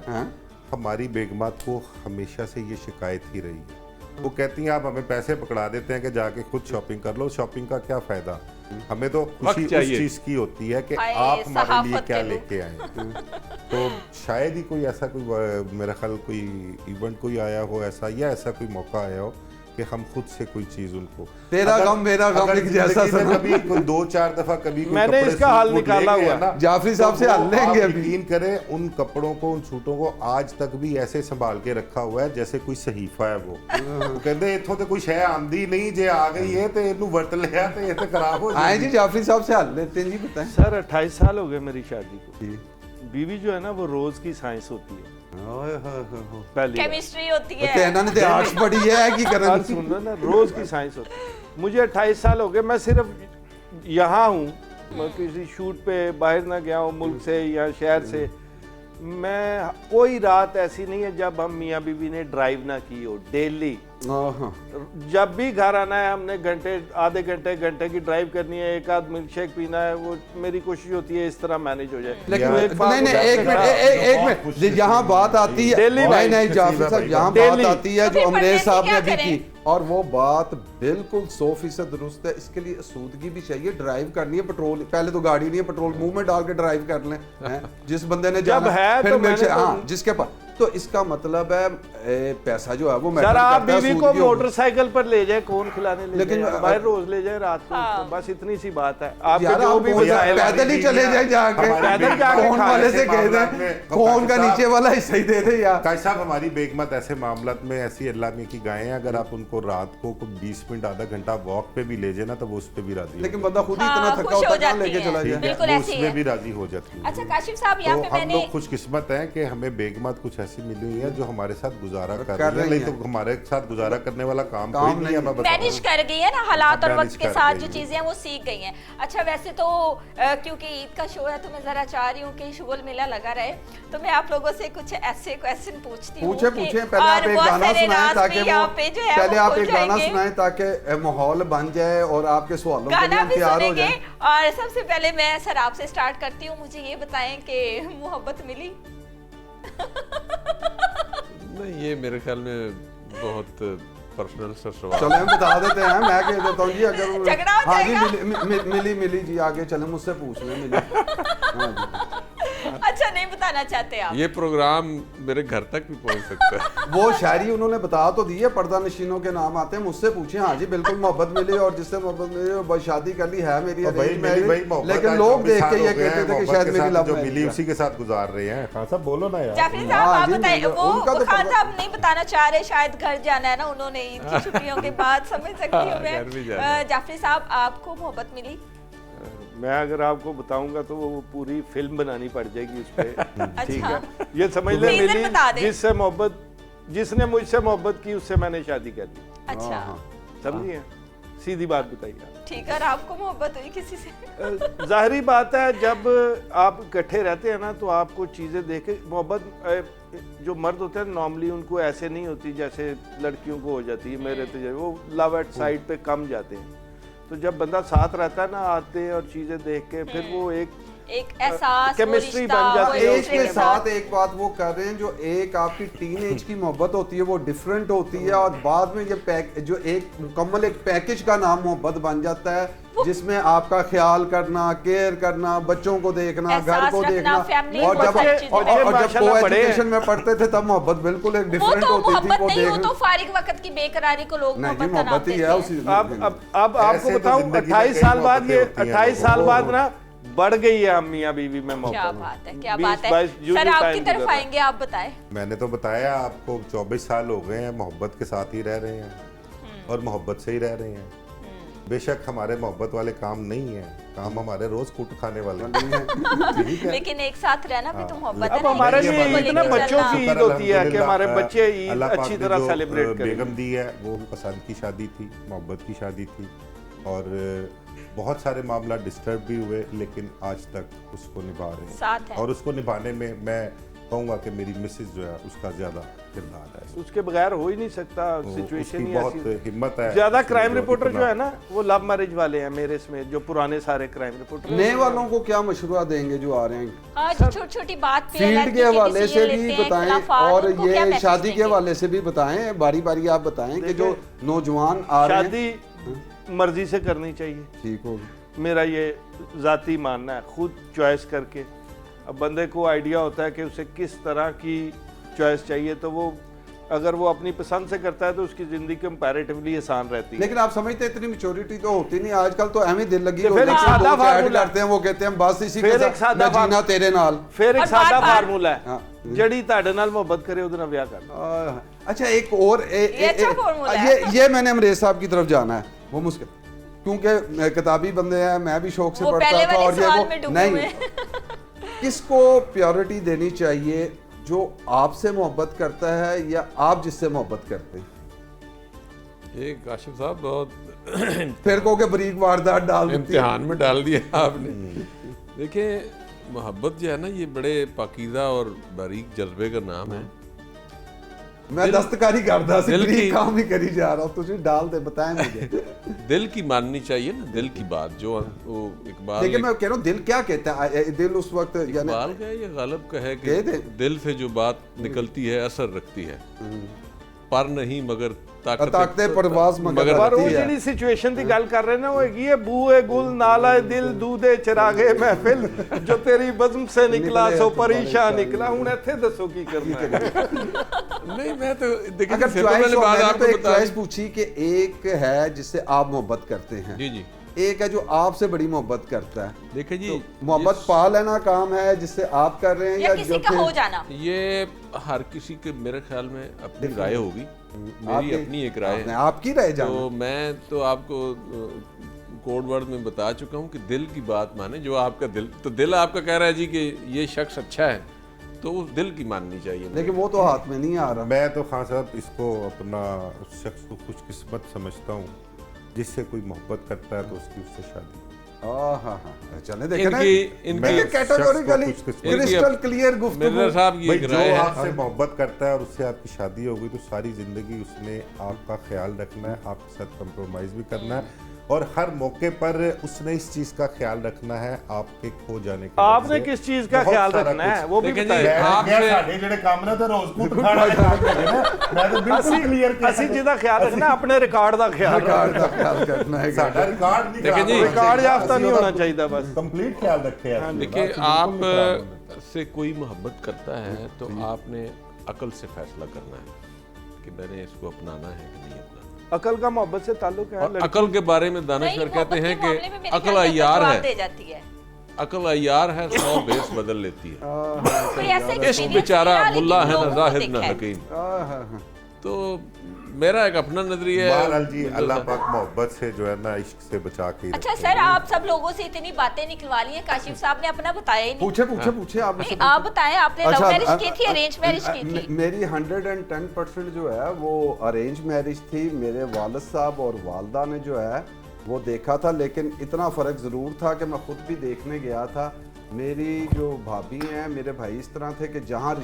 ہماری بیگمات کو ہمیشہ سے یہ شکایت ہی رہی ہے. وہ کہتی ہیں آپ ہمیں پیسے پکڑا دیتے ہیں کہ جا کے خود شاپنگ کر لو, شاپنگ کا کیا فائدہ, ہمیں تو خوشی اس چیز کی ہوتی ہے کہ آپ ہمارے لیے کیا لے کے آئیں. تو شاید ہی کوئی ایسا کوئی میرا خیال کوئی ایونٹ کوئی آیا ہو ایسا, یا ایسا کوئی موقع آیا ہو کہ ہم خود سے کوئی چیز ان کو, تیرا غم میرا غم ایک جیسا سنا, کبھی کوئی 2-4 دفعہ کبھی میں نے اس کا حل نکالا ہوا ہے. جعفری صاحب سے حل لیں گے ابھی. یقین کریں ان کپڑوں کو, ان سوٹوں کو آج تک بھی ایسے سنبھال کے رکھا ہوا ہے جیسے کوئی صحیفہ ہے. وہ کہتے ہیں اتھوں تے کوئی شے آندی نہیں, جے آ گئی ہے تے اینو ورت لیا تے یہ تے خراب ہو آئے جائے. جی جعفری صاحب سے حل لیتے ہیں. جی بتائیں. سر 28 سال ہو گئے میری شادی کو. بیوی جو ہے نا وہ روز کی سائنس ہوتی ہے. پہلی کیمسٹری ہوتی ہے. کہنا نہیں تے آرٹس پڑھی ہے کہ کرن. بات سن رہے نا, روز کی سائنس ہوتی ہے. مجھے 28 سال ہو گئے, میں صرف یہاں ہوں, میں کسی شوٹ پہ باہر نہ گیا ہوں ملک سے یا شہر سے. میں کوئی رات ایسی نہیں ہے جب ہم میاں بیوی نے ڈرائیو نہ کی ہو. ڈیلی جب بھی گھر آنا ہے ہم نے آدھے گھنٹے کی ڈرائیو کرنی ہے, 1 آدھ ملک شیک پینا ہے, وہ میری کوشش ہوتی ہے اس طرح مینیج ہو جائے. لیکن نہیں ایک منٹ یہاں بات آتی ہے, نہیں جعفری صاحب یہاں بات آتی ہے جو انگریز صاحب نے ابھی کی, اور وہ بات بالکل 100% درست ہے. اس کے لیے سودگی بھی چاہیے. ڈرائیو کرنی ہے, پیٹرول پہلے تو گاڑی نہیں ہے, پیٹرول منہ میں ڈال کے ڈرائیو کر لیں. جس بندے نے جب ہے ہاں جس کے پاس, تو اس کا مطلب ہے پیسہ جو ہے وہ میٹر کرتا ہے. آپ بیوی کو موٹر سائیکل پر لے جائے, کون کھلانے لے جائے, باہر روز لے جائے رات کو, بس اتنی سی بات ہے. آپ جو بھی پیدل ہی چلے جائیں جا کے, پیدل جا کے کون والے سے کہہ دیں, کون کا نیچے والا حصہ ہی دے دیں. یا قائد صاحب ہماری بیگمت ایسے معاملات میں ایسی اللہ میں کی گائے ہیں, اگر آپ ان کو رات کو 20 منٹ آدھا گھنٹہ واک پہ بھی لے جائے نا تو وہ اس پہ بھی راضی, لیکن بندہ خود ہی اتنا تھکا ہوتا ہے لے کے چلا جائے, وہ اس میں بھی راضی ہو جاتی ہے. اچھا کاشف صاحب, یہاں پہ میں ہم نے لوگ خوش قسمت ہیں کہ ہمیں بیگمات کچھ ایسی ملی ہوئی ہے جو ہمارے ساتھ گزارا کر رہی ہے, نہیں تو ہمارے ساتھ گزارا کرنے والا کام کوئی نہیں ہے. مینیج کر گئی ہے نا حالات اور وقت کے ساتھ, جو چیزیں وہ سیکھ گئی ہیں. اچھا ویسے تو کیونکہ عید کا شو ہے تو میں ذرا چاہ رہی ہوں کہ شغل میلہ لگا رہے, تو میں آپ لوگوں سے کچھ ایسے کویسچن پوچھتی ہوں. پوچھیں پہلے آپ ایک گانا سنائیں تاکہ پہلے آپ ایک گانا سنائیں تاکہ ماحول بن جائے اور آپ کے سوالوں کے لیے تیار ہو جائیں. اور سب سے پہلے میں سر آپ سے سٹارٹ کرتی ہوں, مجھے یہ بتائیں کہ محبت ملی؟ نہیں, یہ میرے خیال میں بہت پرسنل سا سوال. چلیں ہم بتا دیتے ہیں, میں کہہ دیتا ہوں جی, اگر ہاں جی ملی جی, آگے چلیں مجھ سے پوچھ لیں ملی. اچھا نہیں بتانا چاہتے آپ؟ یہ پروگرام میرے گھر تک بھی پہنچ سکتا ہے. وہ شاعری انہوں نے بتا تو دی ہے, پردہ نشینوں کے نام آتے ہیں, مجھ سے پوچھیں. ہاں جی بالکل محبت ملی, اور جس سے محبت ملی شادی کر لی ہے میری, لیکن لوگ دیکھ کے یہ کہتے تھے کہ شاید میری لو ملی اسی کے ساتھ گزار رہے ہیں. خان صاحب بولو نا یار. جعفری صاحب آپ بتائیے, وہ خان صاحب نہیں بتانا چاہ رہے, شاید گھر جانا ہے نا انہوں نے عید کی چھٹیوں کے بعد, سمجھ سکتی ہوں میں. جعفری صاحب آپ کو محبت ملی؟ میں اگر آپ کو بتاؤں گا تو وہ پوری فلم بنانی پڑ جائے گی اس پہ. ٹھیک ہے, یہ سمجھ لیں ملی جس سے محبت, جس نے مجھ سے محبت کی اس سے میں نے شادی کر لی. اچھا سمجھیے, سیدھی بات بتائیے. ٹھیک ہے, اور آپ کو محبت ہوئی کسی سے؟ ظاہری بات ہے, جب آپ اکٹھے رہتے ہیں نا تو آپ کو چیزیں دیکھ کے محبت, جو مرد ہوتے ہیں نارملی ان کو ایسے نہیں ہوتی جیسے لڑکیوں کو ہو جاتی ہے. میرے تو وہ لو ایٹ سائڈ پہ کم جاتے ہیں. تو جب بندہ ساتھ رہتا ہے نا, آتے ہیں اور چیزیں دیکھ کے, پھر وہ ایک ایک احساس، وہ chemistry رشتہ، بن جاتی وہ ہے ایک ایج دوسرے کے کے ساتھ ایک بات وہ کر رہے ہیں، جو ایک آپ کی ٹین ایج کی محبت ہوتی ہے وہ ڈیفرنٹ ہوتی ہے، اور بعد میں یہ جو ایک مکمل ایک پیکج کا نام محبت بن جاتا ہے، جس میں آپ کا خیال کرنا، کیئر کرنا، بچوں کو دیکھنا، گھر کو احساس دیکھنا، رکھنا، family اور کو جب ہر چیز میں اور جب ماشاءاللہ کو بڑے ہیں۔ ایجوکیشن میں پڑھتے تھے تب محبت بالکل ایک وہ ڈیفرنٹ تو ہوتی تھی، محبت وہ نہیں، وہ دیکھنا تو فارغ وقت کی بے قراری کو لوگ نہیں جی، محبت کا نام محبت ہی دیتے ہے ہیں۔ اسی اب آپ ایسے کو تو بتاؤں زندگی میں 28 کئی سال بعد یہ محبتیں ہوتی ہیں 28 سال لوگوں بعد کو۔ نا بڑھ گئی ہے میاں بیوی میں کیا محبت۔ بات ہے، کیا 20 بات ہے 22 جو سر، بھی آپ ٹائم کی طرف گزر رہا ہے۔ آئیں گے، آپ بتائیں۔ میں نے تو بتایا آپ کو 24 سال ہو گئے ہیں محبت کے ساتھ ہی رہ رہے ہیں اور محبت سے ہی رہ رہے ہیں۔ بے شک ہمارے محبت والے کام نہیں ہیں، کام ہمارے روز کوٹ کھانے والے ہیں، لیکن ایک ساتھ رہنا بھی تو محبت ہے اب نا، ہمارے ایک لیے دوسرے کو اتنا لے کے بچوں چلنا۔ کی عید ہوتی ہے کہ ہمارے بچے عید اللہ پاک اچھی نے طرح جو سیلیبریٹ کریں۔ بیگم دی ہے وہ پسند کی شادی تھی، محبت کی شادی تھی، اور بہت سارے معاملات ڈسٹرب بھی ہوئے، لیکن آج تک اس کو نبھا رہے ہیں، ساتھ ہے۔ اور اس کو نبھانے میں میں کہوں گا کہ میری مسز جو ہے اس کا زیادہ کردار ہے، اس کے بغیر ہو ہی نہیں سکتا، اس سچویشن کی ہی ایسی۔ بہت ہمت ہے۔ زیادہ اس نے کرائم رپورٹر اتنا- جو ہے نا وہ لو میرج والے ہیں میرے اس میں، جو پرانے سارے کرائم رپورٹر نئے والوں کو کیا مشورہ دیں گے جو آ رہے ہیں ہاں، چھوٹی چھوٹی بات پہ فیلڈ کے حوالے سے بھی بتائیں، اور ان کو کیا یہ میسج شادی دیں کے گے؟ حوالے سے بھی بتائیں، باری باری آپ بتائیں کہ جو نوجوان آ رہے ہیں۔ شادی مرضی سے کرنی چاہیے، ٹھیک ہوگی، میرا یہ ذاتی ماننا ہے، خود چوائس کر کے۔ اب بندے کو آئیڈیا ہوتا ہے کہ اسے کس طرح کی چوائس چاہیے، تو وہ اگر وہ اپنی پسند سے کرتا ہے تو اس کی زندگی کمپیریٹیولی آسان رہتی ہے۔ لیکن آپ سمجھتے ہیں اتنی میچورٹی تو ہوتی نہیں آج کل، تو اہم دل لگی پھر ہوتی ایک ہے، سادہ دو چیٹ فارمولا کرتے ہیں، وہ کہتے ہیں بس اسی کے پھر ایک ساتھ سادہ میں جینا تیرے نال۔ پھر ایک اور سادہ بار بار- فارمولا ہاں۔ ہے، جڑی تاڑے نال محبت کرے ادھر ویاہ کر۔ اچھا ایک اور یہ اچھا فارمولا ہے۔ یہ میں نے امریز صاحب کی طرف جانا ہے، وہ مشکل کیونکہ کتابی بندے ہیں، میں بھی شوق سے وہ پڑھتا پہلے تھا، اور والے یہ سوال میں وہ ڈوبے نہیں، ہوئے۔ کس کو پیورٹی دینی چاہیے، جو آپ سے محبت کرتا ہے یا آپ جس سے محبت کرتے ہیں؟ یہ کاشف صاحب بہت پھر کو کہ بریک واردات ڈال دیتی ہے۔ امتحان میں ڈال دیا آپ نے۔ دیکھیں محبت جو ہے نا یہ بڑے پاکیزہ اور باریک جذبے کا نام ہے۔ میں دستکاری کرتا سی، دل کی- بریک کام ہی کری جا رہا ہوں، تجھے ڈال دے، بتائیں مجھے۔ دل کی ماننی چاہیے نا، دل کی بات جو وہ اقبال لیکن میں کہہ رہا ہوں دل کیا کہتا ہے، دل اس وقت یعنی اقبال کا یہ غالب کا ہے کہ کہہ دے۔ دل سے جو بات نکلتی ہے اثر رکھتی ہے، پر نہیں مگر طاقتِ پرواز مگر پر رکھتی وہ ہے۔ جڑی سچویشن دی گل کر رہے نا، وہ یہ بوئے گل نالہ دل دودے چراغے محفل، جو تیری بزم سے نکلا سو پریشان نکلا۔ ہوں ایتھے دسو کی کرنا ہے۔ نہیں میں تو دیکھیں اگر پھر تو چوائس میں نے بات میں نے آپ تو کو ایک بتا چوائس پوچھی کہ ایک ہے جس سے آپ محبت کرتے ہیں، جی جی ایک ہے جو آپ سے بڑی محبت کرتا ہے۔ دیکھیں جی محبت پا لینا کام ہے جس سے آپ کر رہے ہیں، یا کسی کا ہو جانا؟ یہ ہر کسی کے میرے خیال میں اپنی رائے ہوگی، میری اپنی ایک رائے ہے، آپ کی رائے جانا۔ تو میں تو آپ کو کوڈ ورڈ میں بتا چکا ہوں کہ دل کی بات مانے، جو آپ کا دل، تو دل آپ کا کہہ رہا ہے جی کہ یہ شخص اچھا ہے، تو اس دل کی ماننی چاہیے۔ لیکن وہ تو ہاتھ میں نہیں آ رہا۔ میں تو خان صاحب اس کو اپنا اس شخص کو خوش قسمت سمجھتا ہوں جس سے کوئی محبت کرتا ہے تو اس کی اس سے شادی۔ چلیں دیکھیں نا، ان کی کیٹیگوریکلی کرسٹل کلیئر مرزا گفتگو۔ صاحب کی بھائی ایک جو رائے ہے، آپ سے محبت کرتا ہے اور اس سے آپ کی شادی ہو گئی تو ساری زندگی اس نے آپ کا خیال رکھنا ہے، آپ کے ساتھ کمپرومائز بھی کرنا ہے، اور ہر موقع پر اس نے اس چیز کا خیال رکھنا ہے آپ کے کھو جانے کے آپ نے کس چیز کا خیال رکھنا ہے وہ بھی دیکھیں جی، بتائیں۔ آپ سے اسی جدا خیال رکھنا، اپنے ریکارڈ دا خیال رکھنا، خیال کرنا ہے۔ دیکھیں جی، ریکارڈ یافتہ نہیں ہونا چاہیے بس۔ کمپلیٹ خیال رکھے ہیں۔ دیکھیں آپ سے کوئی محبت کرتا ہے تو آپ نے عقل سے فیصلہ کرنا ہے کہ میں نے اس کو اپنانا ہے کہ نہیں اپنانا۔ عقل کا محبت سے تعلق ہے۔ اور عقل کے بارے میں دانشور کہتے ہیں کہ عقل عیار ہے، دے جاتی ہے، عقل عیار ہے، 100 بیس بدل لیتی ہے۔ کوئی ایسا عشق experience بیچارہ نہیں رہا، ملا لیکن ہے نہ لوگوں کو زاہد نہ دیکھا ہے۔ حکیم۔ تو میرا ایک اپنا نظریہ ہے۔ بہرحال جی اللہ پاک محبت سے جو ہے نا عشق سے بچا کے ہی اچھا رکھے۔ سر، آپ سب لوگوں سے اتنی باتیں نکلوا لی ہیں، کاشف صاحب نے اپنا بتایا ہی نہیں۔ پوچھے آپ نہیں، آپ بتائیں، آپ نے لو میرج کی تھی، ارینج میرج کی تھی؟ میری 110% جو ہے وہ ارینج میرج تھی۔ میرے والد صاحب اور والدہ نے جو ہے وہ دیکھا تھا، لیکن اتنا فرق ضرور تھا کہ میں خود بھی دیکھنے گیا تھا۔ میری جو بھابھی ہیں، میرے بھائی اس طرح تھے کہ جہاں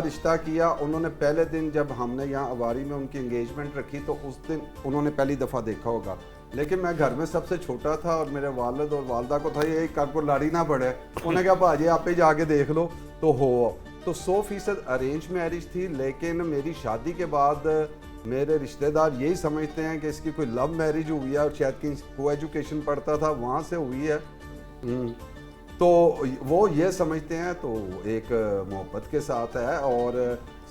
رشتہ کیا انہوں نے پہلے دن جب ہم نے یہاں اواری میں ان کی انگیجمنٹ رکھی تو اس دن انہوں نے پہلی دفعہ دیکھا ہوگا لیکن میں گھر میں سب سے چھوٹا تھا اور میرے والد اور والدہ کو تھا یہ کر کو لڑی نہ پڑے, انہوں نے کہا بھاجی آپ ہی جا کے دیکھ لو تو ہو. تو 100% ارینج میرج تھی, لیکن میری شادی کے بعد میرے رشتہ دار یہی سمجھتے ہیں کہ اس کی کوئی لو میرج ہوئی ہے اور شاید کہ کو ایجوکیشن پڑھتا تھا وہاں سے ہوئی ہے, تو وہ یہ سمجھتے ہیں. تو ایک محبت کے ساتھ ہے اور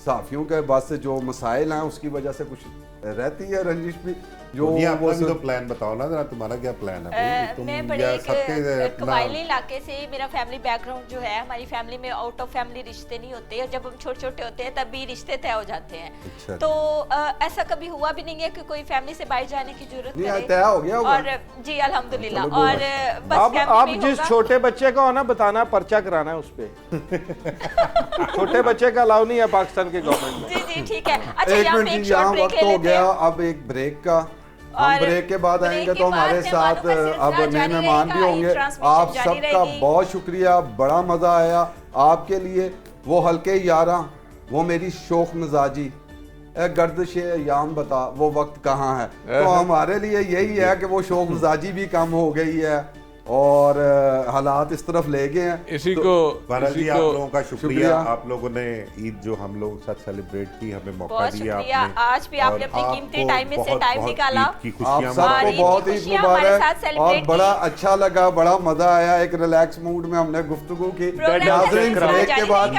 صحافیوں کے بس جو مسائل ہیں اس کی وجہ سے کچھ رہتی ہے رنجش بھی. جو اپنا بھی تو پلان بتاؤ نا ذرا, تمہارا کیا پلان ہے؟ میں بڑے ایک قبائلی علاقے سے, میرا فیملی بیک گراؤنڈ جو ہے, ہماری فیملی میں آؤٹ آف فیملی رشتے نہیں ہوتے, اور جب ہم چھوٹے چھوٹے ہوتے ہیں تب بھی رشتے طے ہو جاتے ہیں. تو ایسا کبھی ہوا بھی نہیں ہے کہ کوئی فیملی سے باہر جانے کی ضرورت نہیں طے ہو گیا. اور جی الحمدللہ. اور اب آپ جس چھوٹے بچے کا ہونا بتانا, پرچہ کرانا ہے اس پہ. چھوٹے بچے کا الاؤ نہیں ہے پاکستان کے گورنمنٹ میں. جی ٹھیک ہے. اچھا ایک یہاں منٹ پہ ایک جی, شارٹ یہاں بریک وقت لے ہو لیتے ہیں. گیا, اب ایک بریک کا. ہم بریک کے بعد آئیں گے تو ہمارے ساتھ اب نئے مہمان بھی ہوں گے. آپ سب کا بہت شکریہ, بڑا مزہ آیا. آپ کے لیے وہ ہلکے یاراں, وہ میری شوخ مزاجی, گردش ایام بتا وہ وقت کہاں ہے. تو ہمارے لیے یہی ہے کہ وہ شوخ مزاجی بھی کم ہو گئی ہے اور حالات اس طرف لے گئے ہیں. اسی کو بہرحال جی آپ لوگوں کا شکریہ, آپ لوگوں نے عید جو ہم لوگ ساتھ سیلیبریٹ کی, ہمیں موقع دیا آپ نے, آج بھی آپ نے اپنے قیمتی ٹائم میں سے ٹائم نکالا. آپ سب کو بہت عید مبارک اور بڑا اچھا لگا, بڑا مزہ آیا. ایک ریلیکس موڈ میں ہم نے گفتگو کی. ناظرین بریک کے بعد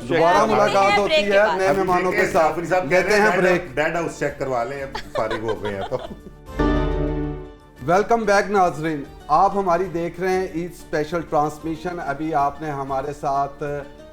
دوبارہ ملاقات ہوتی ہے نئے مہمانوں کے ساتھ. کہتے ہیں بریک, ڈیڈ ہاؤس چیک کروا لیں, فارغ ہو گئے ہیں تو. ویلکم بیک ناظرین, آپ ہماری دیکھ رہے ہیں عید اسپیشل ٹرانسمیشن. ابھی آپ نے ہمارے ساتھ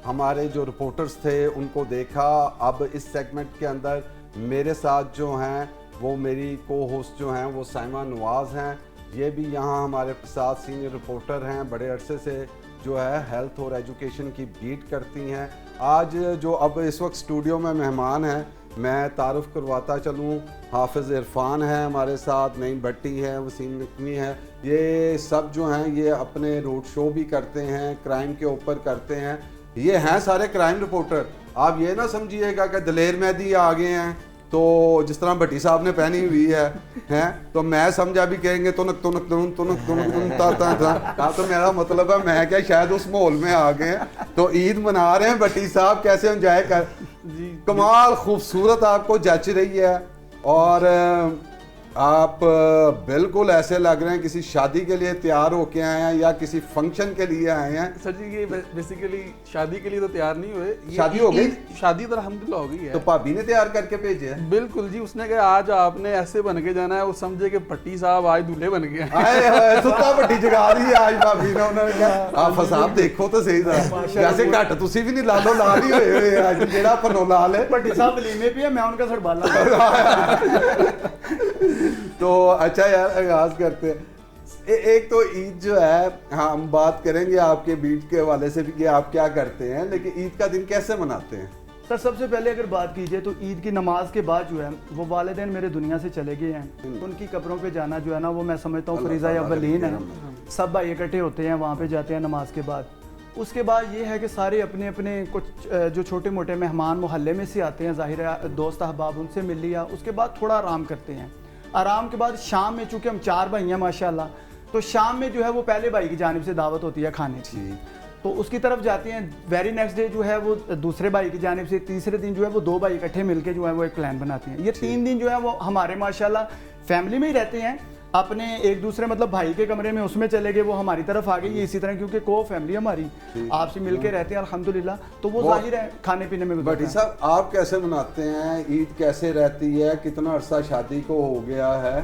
ہمارے جو رپورٹرز تھے ان کو دیکھا. اب اس سیگمنٹ کے اندر میرے ساتھ جو ہیں وہ میری کو ہوسٹ جو ہیں وہ سائمہ نواز ہیں. یہ بھی یہاں ہمارے ساتھ سینئر رپورٹر ہیں, بڑے عرصے سے جو ہے ہیلتھ اور ایجوکیشن کی بیٹ کرتی ہیں. آج جو اب اس وقت اسٹوڈیو میں مہمان ہیں میں تعارف کرواتا چلوں. حافظ عرفان ہیں ہمارے ساتھ, نعیم بھٹی ہے, وسیم نقوی ہیں. یہ سب جو ہیں یہ اپنے روڈ شو بھی کرتے ہیں, کرائم کے اوپر کرتے ہیں. یہ ہیں سارے کرائم رپورٹر. آپ یہ نہ سمجھیے گا کہ دلیر مہدی آ گئے ہیں تو جس طرح بھٹی صاحب نے پہنی ہوئی ہے تو میں سمجھا بھی کہیں گے تنک تنک تنک تنک تنک تا. تو میرا مطلب ہے میں کیا شاید اس ماحول میں آ گئے ہیں تو عید منا رہے ہیں. بھٹی صاحب کیسے انجوائے کر, کمال خوبصورت آپ کو جچ رہی ہے اور آپ بالکل ایسے لگ رہے ہیں کسی شادی کے لیے تیار ہو کے آئے ہیں یا کسی فنکشن کے لیے آئے ہیں. سر جی یہ بیسیکلی شادی کے لیے تو تیار نہیں ہوئے. شادی ہو گئی, شادی تو الحمدللہ ہو گئی ہے. تو بھابی نے تیار کر کے بھیجے ہیں. بالکل جی, اس نے کہا آج آپ نے ایسے بن کے جانا ہے, وہ سمجھے کہ بھٹی صاحب آج دولہے بن گئے ہیں. ستا بھٹی جگا دی ہے آج بھابی نے. انہوں نے کہا آپ صاحب دیکھو تو صحیح تھا, ویسے گھٹ تسی بھی نہیں لالو لال ہی ہوئے ہوئے آج, جیڑا پنو لال ہے. بھٹی صاحب ولیمے پہ ہے, میں ان کا سڑبالا. تو اچھا یار آغاز کرتے ہیں. ایک تو عید جو ہے ہم بات کریں گے آپ کے بیٹ کے حوالے سے بھی کہ آپ کیا کرتے ہیں, لیکن عید کا دن کیسے مناتے ہیں؟ سر سب سے پہلے اگر بات کیجئے تو عید کی نماز کے بعد جو ہے وہ والدین میرے دنیا سے چلے گئے ہیں. ان کی قبروں پہ جانا جو ہے نا وہ میں سمجھتا ہوں فریضہ اولین ہے. سب بھائی اکٹھے ہوتے ہیں وہاں پہ جاتے ہیں نماز کے بعد. اس کے بعد یہ ہے کہ سارے اپنے اپنے کچھ جو چھوٹے موٹے مہمان محلے میں سے آتے ہیں, ظاہر ہے دوست احباب, ان سے مل لیا. اس کے بعد تھوڑا آرام کرتے ہیں. آرام کے بعد شام میں چونکہ ہم 4 بھائی ہیں ماشاءاللہ, تو شام میں جو ہے وہ پہلے بھائی کی جانب سے دعوت ہوتی ہے کھانے کی, تو اس کی طرف جاتے ہیں. ویری نیکسٹ ڈے جو ہے وہ دوسرے بھائی کی جانب سے, تیسرے دن جو ہے وہ 2 بھائی اکٹھے مل کے جو ہے وہ ایک پلان بناتے ہیں. یہ 3 دن جو ہے وہ ہمارے ماشاءاللہ فیملی میں ہی رہتے ہیں, اپنے ایک دوسرے مطلب بھائی کے کمرے میں اس میں چلے گئے, وہ ہماری طرف آ گئی اسی طرح, کیونکہ کو فیملی ہماری آپ سے مل کے رہتے ہیں الحمدللہ, تو وہ ظاہر ہے کھانے پینے میں. بھٹی صاحد آپ کیسے مناتے ہیں عید, کیسے رہتی ہے, کتنا عرصہ شادی کو ہو گیا ہے؟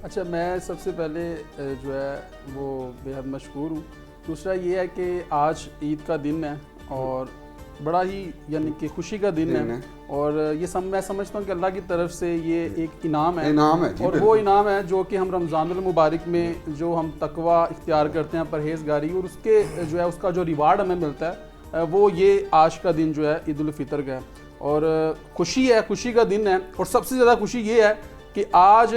اچھا میں سب سے پہلے جو ہے وہ بے حد مشکور ہوں. دوسرا یہ ہے کہ آج عید کا دن ہے اور بڑا ہی یعنی کہ خوشی کا دن ہے, اور یہ میں سمجھتا ہوں کہ اللہ کی طرف سے یہ ایک انعام ہے, اور وہ انعام ہے جو کہ ہم رمضان المبارک میں جو ہم تقوی اختیار کرتے ہیں, پرہیزگاری, اور اس کے جو ہے اس کا جو ریوارڈ ہمیں ملتا ہے وہ یہ آج کا دن جو ہے عید الفطر کا ہے. اور خوشی ہے, خوشی کا دن ہے, اور سب سے زیادہ خوشی یہ ہے کہ آج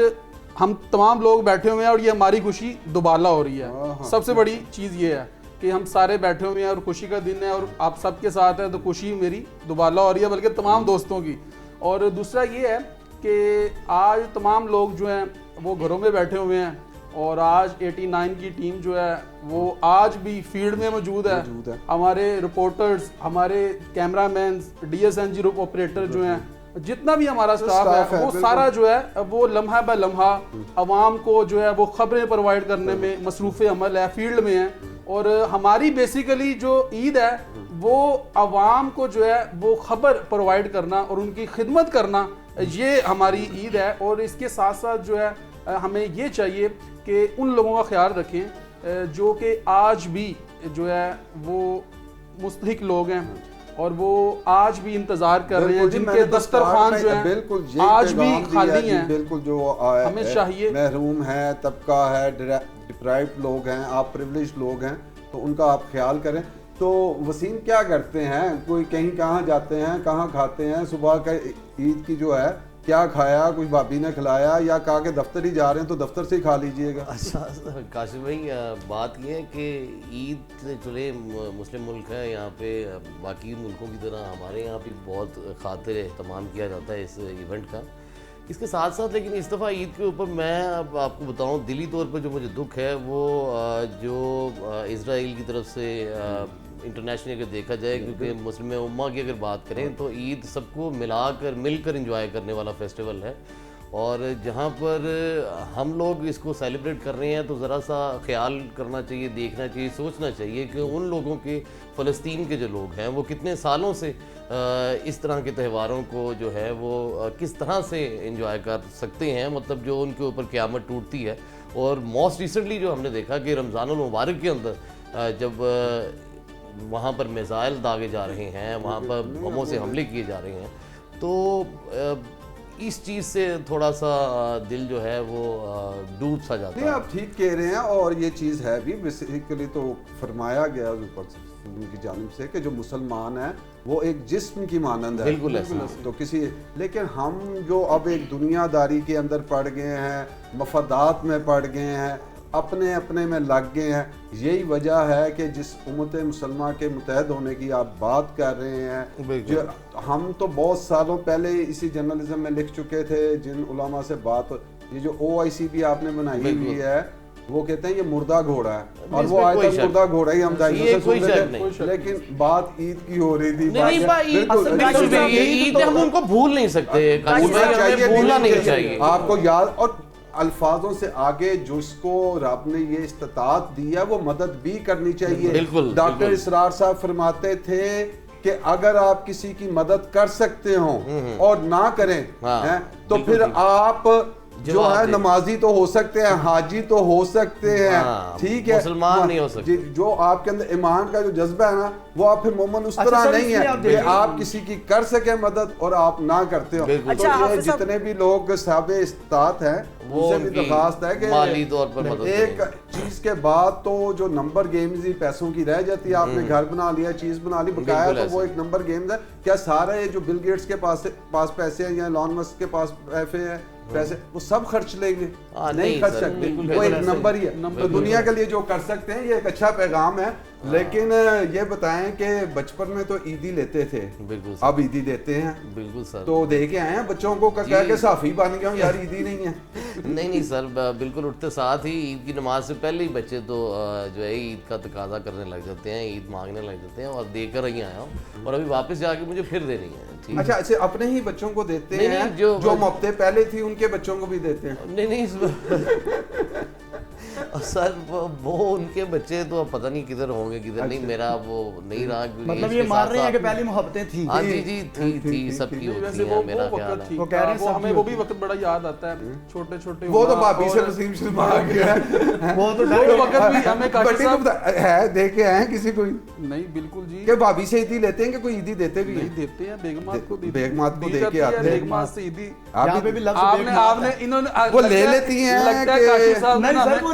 ہم تمام لوگ بیٹھے ہوئے ہیں اور یہ ہماری خوشی دوبالا ہو رہی ہے. سب سے بڑی چیز یہ ہے کہ ہم سارے بیٹھے ہوئے ہیں اور خوشی کا دن ہے اور آپ سب کے ساتھ ہیں, تو خوشی میری دوبالا ہو رہی ہے, بلکہ تمام دوستوں کی. اور دوسرا یہ ہے کہ آج تمام لوگ جو ہیں وہ گھروں میں بیٹھے ہوئے ہیں اور آج 89 کی ٹیم جو ہے وہ آج بھی فیلڈ میں موجود ہے. ہمارے رپورٹرز, ہمارے camera mens, D S N G operator جو ہیں, جتنا بھی ہمارا سٹاف ہے وہ سارا جو ہے وہ لمحہ بہ لمحہ عوام کو جو ہے وہ خبریں پرووائڈ کرنے میں مصروف عمل ہے, فیلڈ میں ہیں. اور ہماری بیسیکلی جو عید ہے وہ عوام کو جو ہے وہ خبر پرووائڈ کرنا اور ان کی خدمت کرنا, یہ ہماری عید ہے. اور اس کے ساتھ ساتھ جو ہے ہمیں یہ چاہیے کہ ان لوگوں کا خیال رکھیں جو کہ آج بھی جو ہے وہ مستحق لوگ ہیں اور وہ آج بھی انتظار کر رہے ہیں, جن کے دسترخوان جو ہیں آج بھی خالی ہیں. بالکل جو ہمیں چاہیے محروم ہے, طبقہ ہے, ڈپرائیوڈ لوگ ہیں, آپ پریولیج لوگ ہیں, تو ان کا آپ خیال کریں. تو وسیم کیا کرتے ہیں, کوئی کہیں کہاں جاتے ہیں, کہاں کھاتے ہیں, صبح کا عید کی جو ہے کیا کھایا, کوئی بھابھی نے کھلایا یا کہا کہ دفتر ہی جا رہے ہیں تو دفتر سے ہی کھا لیجئے گا؟ اچھا کاشف بھائی, بات یہ ہے کہ عید چلے مسلم ملک ہے, یہاں پہ باقی ملکوں کی طرح ہمارے یہاں بھی بہت خاطر اہتمام کیا جاتا ہے اس ایونٹ کا. اس کے ساتھ ساتھ لیکن اس دفعہ عید کے اوپر میں اب آپ کو بتاؤں دلی طور پر جو مجھے دکھ ہے وہ جو اسرائیل کی طرف سے انٹرنیشنل اگر دیکھا جائے, کیونکہ مسلم امہ کی اگر بات کریں تو عید سب کو مل کر انجوائے کرنے والا فیسٹیول ہے. اور جہاں پر ہم لوگ اس کو سیلیبریٹ کر رہے ہیں تو ذرا سا خیال کرنا چاہیے, دیکھنا چاہیے, سوچنا چاہیے کہ ان لوگوں کے, فلسطین کے جو لوگ ہیں وہ کتنے سالوں سے اس طرح کے تہواروں کو جو ہے وہ کس طرح سے انجوائے کر سکتے ہیں, مطلب جو ان کے اوپر قیامت ٹوٹتی ہے. اور موسٹ ریسنٹلی جو ہم نے دیکھا کہ رمضان المبارک کے اندر جب وہاں پر میزائل داغے جا رہے ہیں, وہاں پر بموں سے حملے کیے جا رہے ہیں, تو اس چیز سے تھوڑا سا دل جو ہے وہ ڈوب سا جاتا ہے. نہیں, آپ ٹھیک کہہ رہے ہیں, اور یہ چیز ہے بھی بیسیکلی تو فرمایا گیا ان کی جانب سے کہ جو مسلمان ہیں وہ ایک جسم کی مانند ہے. بالکل ایسا تو کسی, لیکن ہم جو اب ایک دنیا داری کے اندر پڑ گئے ہیں, مفادات میں پڑ گئے ہیں, اپنے میں لگ گئے ہیں, یہی وجہ ہے کہ جس امت مسلمہ کے متحد ہونے کی آپ بات کر رہے ہیں, جو ہم تو بہت سالوں پہلے اسی جرنلزم میں لکھ چکے تھے, جن علماء سے بات, یہ جو OICB آپ نے بنائی ہوئی ہے وہ کہتے ہیں یہ مردہ گھوڑا ہے, اور وہ آج تک مردہ گھوڑا ہی ہم دائیوں سے سنتے تھے, لیکن بات عید کی ہو رہی تھی. عید ہم ان کو بھول نہیں سکتے, بھولنا نہیں چاہیے. آپ کو یاد, اور الفاظوں سے آگے جس کو رب نے یہ استطاعت دی ہے وہ مدد بھی کرنی چاہیے. ڈاکٹر اسرار صاحب فرماتے تھے کہ اگر آپ کسی کی مدد کر سکتے ہوں اور نہ کریں تو پھر آپ جو ہے نمازی تو ہو سکتے ہیں, حاجی تو ہو سکتے ہیں, ٹھیک ہے, مسلمان نہیں ہو سکتے. جو آپ کے اندر ایمان کا جو جذبہ ہے نا وہ آپ پھر مومن اس طرح نہیں ہے کہ آپ کسی کی کر سکیں مدد اور آپ نہ کرتے ہو. تو یہ جتنے بھی لوگ صاحب استطاعت ہیں ان سے بھی درخواست ہے کہ مالی طور پر مدد ایک چیز کے بعد تو جو نمبر گیمز ہی پیسوں کی رہ جاتی ہے, آپ نے گھر بنا لیا, چیز بنا لی, بقایا تو وہ ایک نمبر گیمز ہے. کیا سارے جو بل گیٹس کے پاس پیسے ہیں یا ایلون مسک کے پاس پیسے وہ سب خرچ لیں گے؟ نہیں خرچ سکتے, وہ ایک نمبر ہی ہے. تو دنیا کے لیے جو کر سکتے ہیں یہ ایک اچھا پیغام ہے. لیکن یہ بتائیں کہ بچپن میں تو عیدی لیتے تھے, اب عیدی دیتے ہیں. بالکل سر, تو دے کے آئے ہیں بچوں کو کہہ کے صافی بن گیا ہوں, یار عیدی نہیں ہے. نہیں سر, بالکل اٹھتے ساتھ ہی عید کی نماز سے پہلے ہی بچے تو جو ہے عید کا تقاضا کرنے لگ جاتے ہیں, عید مانگنے لگ جاتے ہیں, اور دے کر ہی آیا ہوں اور ابھی واپس جا کے مجھے پھر دینی ہے. اچھا, ایسے اپنے ہی بچوں کو دیتے ہیں جو ہفتے پہلے تھی ان کے بچوں کو بھی دیتے ہیں؟ نہیں سر, وہ ان کے بچے تو پتہ نہیں کدھر ہوں گے کدھر نہیں, میرا وہ نہیں رہا. مطلب یہ مان رہے ہیں کہ پہلی محبتیں تھیں؟ ہاں جی تھی, سب کی ہوتی ہیں. میرا خیال ہے وہ کہہ رہے ہیں ہمیں وہ بھی وقت بڑا یاد آتا ہے, چھوٹے چھوٹے, وہ تو بھابھی سے نصیب شرما آ گیا ہے, وہ وقت بھی ہمیں کاشف صاحب ہے دے کے آئے ہیں کسی کو نہیں. بالکل جی, کہ بھابھی سے عیدی لیتے ہیں کہ کوئی عیدی دیتے بھی نہیں دیتے ہیں, بیگمات کو دے کے آتے ہیں. بیگمات سے عیدی یہاں پہ بھی لفظ آپ نے انہوں نے وہ لے لیتی ہیں. نہیں سر, وہ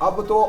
اب تو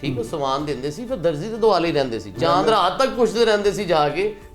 ਠੀਕ ਹੈ ਸਮਾਨ ਦਿੰਦੇ ਸੀ, ਫਿਰ ਦਰਜੀ ਦੇ ਦੁਆਲੇ ਹੀ ਰਹਿੰਦੇ ਸੀ, ਚਾਂਦ ਰਾਤ ਤੱਕ ਪੁੱਛਦੇ ਰਹਿੰਦੇ ਸੀ ਜਾ ਕੇ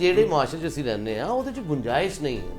ਜਿਹੜੇ ਮੁਆਸ਼ਰੇ 'ਚ ਅਸੀਂ ਰਹਿੰਦੇ ਆ ਉਹਦੇ 'ਚ ਗੁੰਜਾਇਸ਼ ਨਹੀਂ ਹੈ,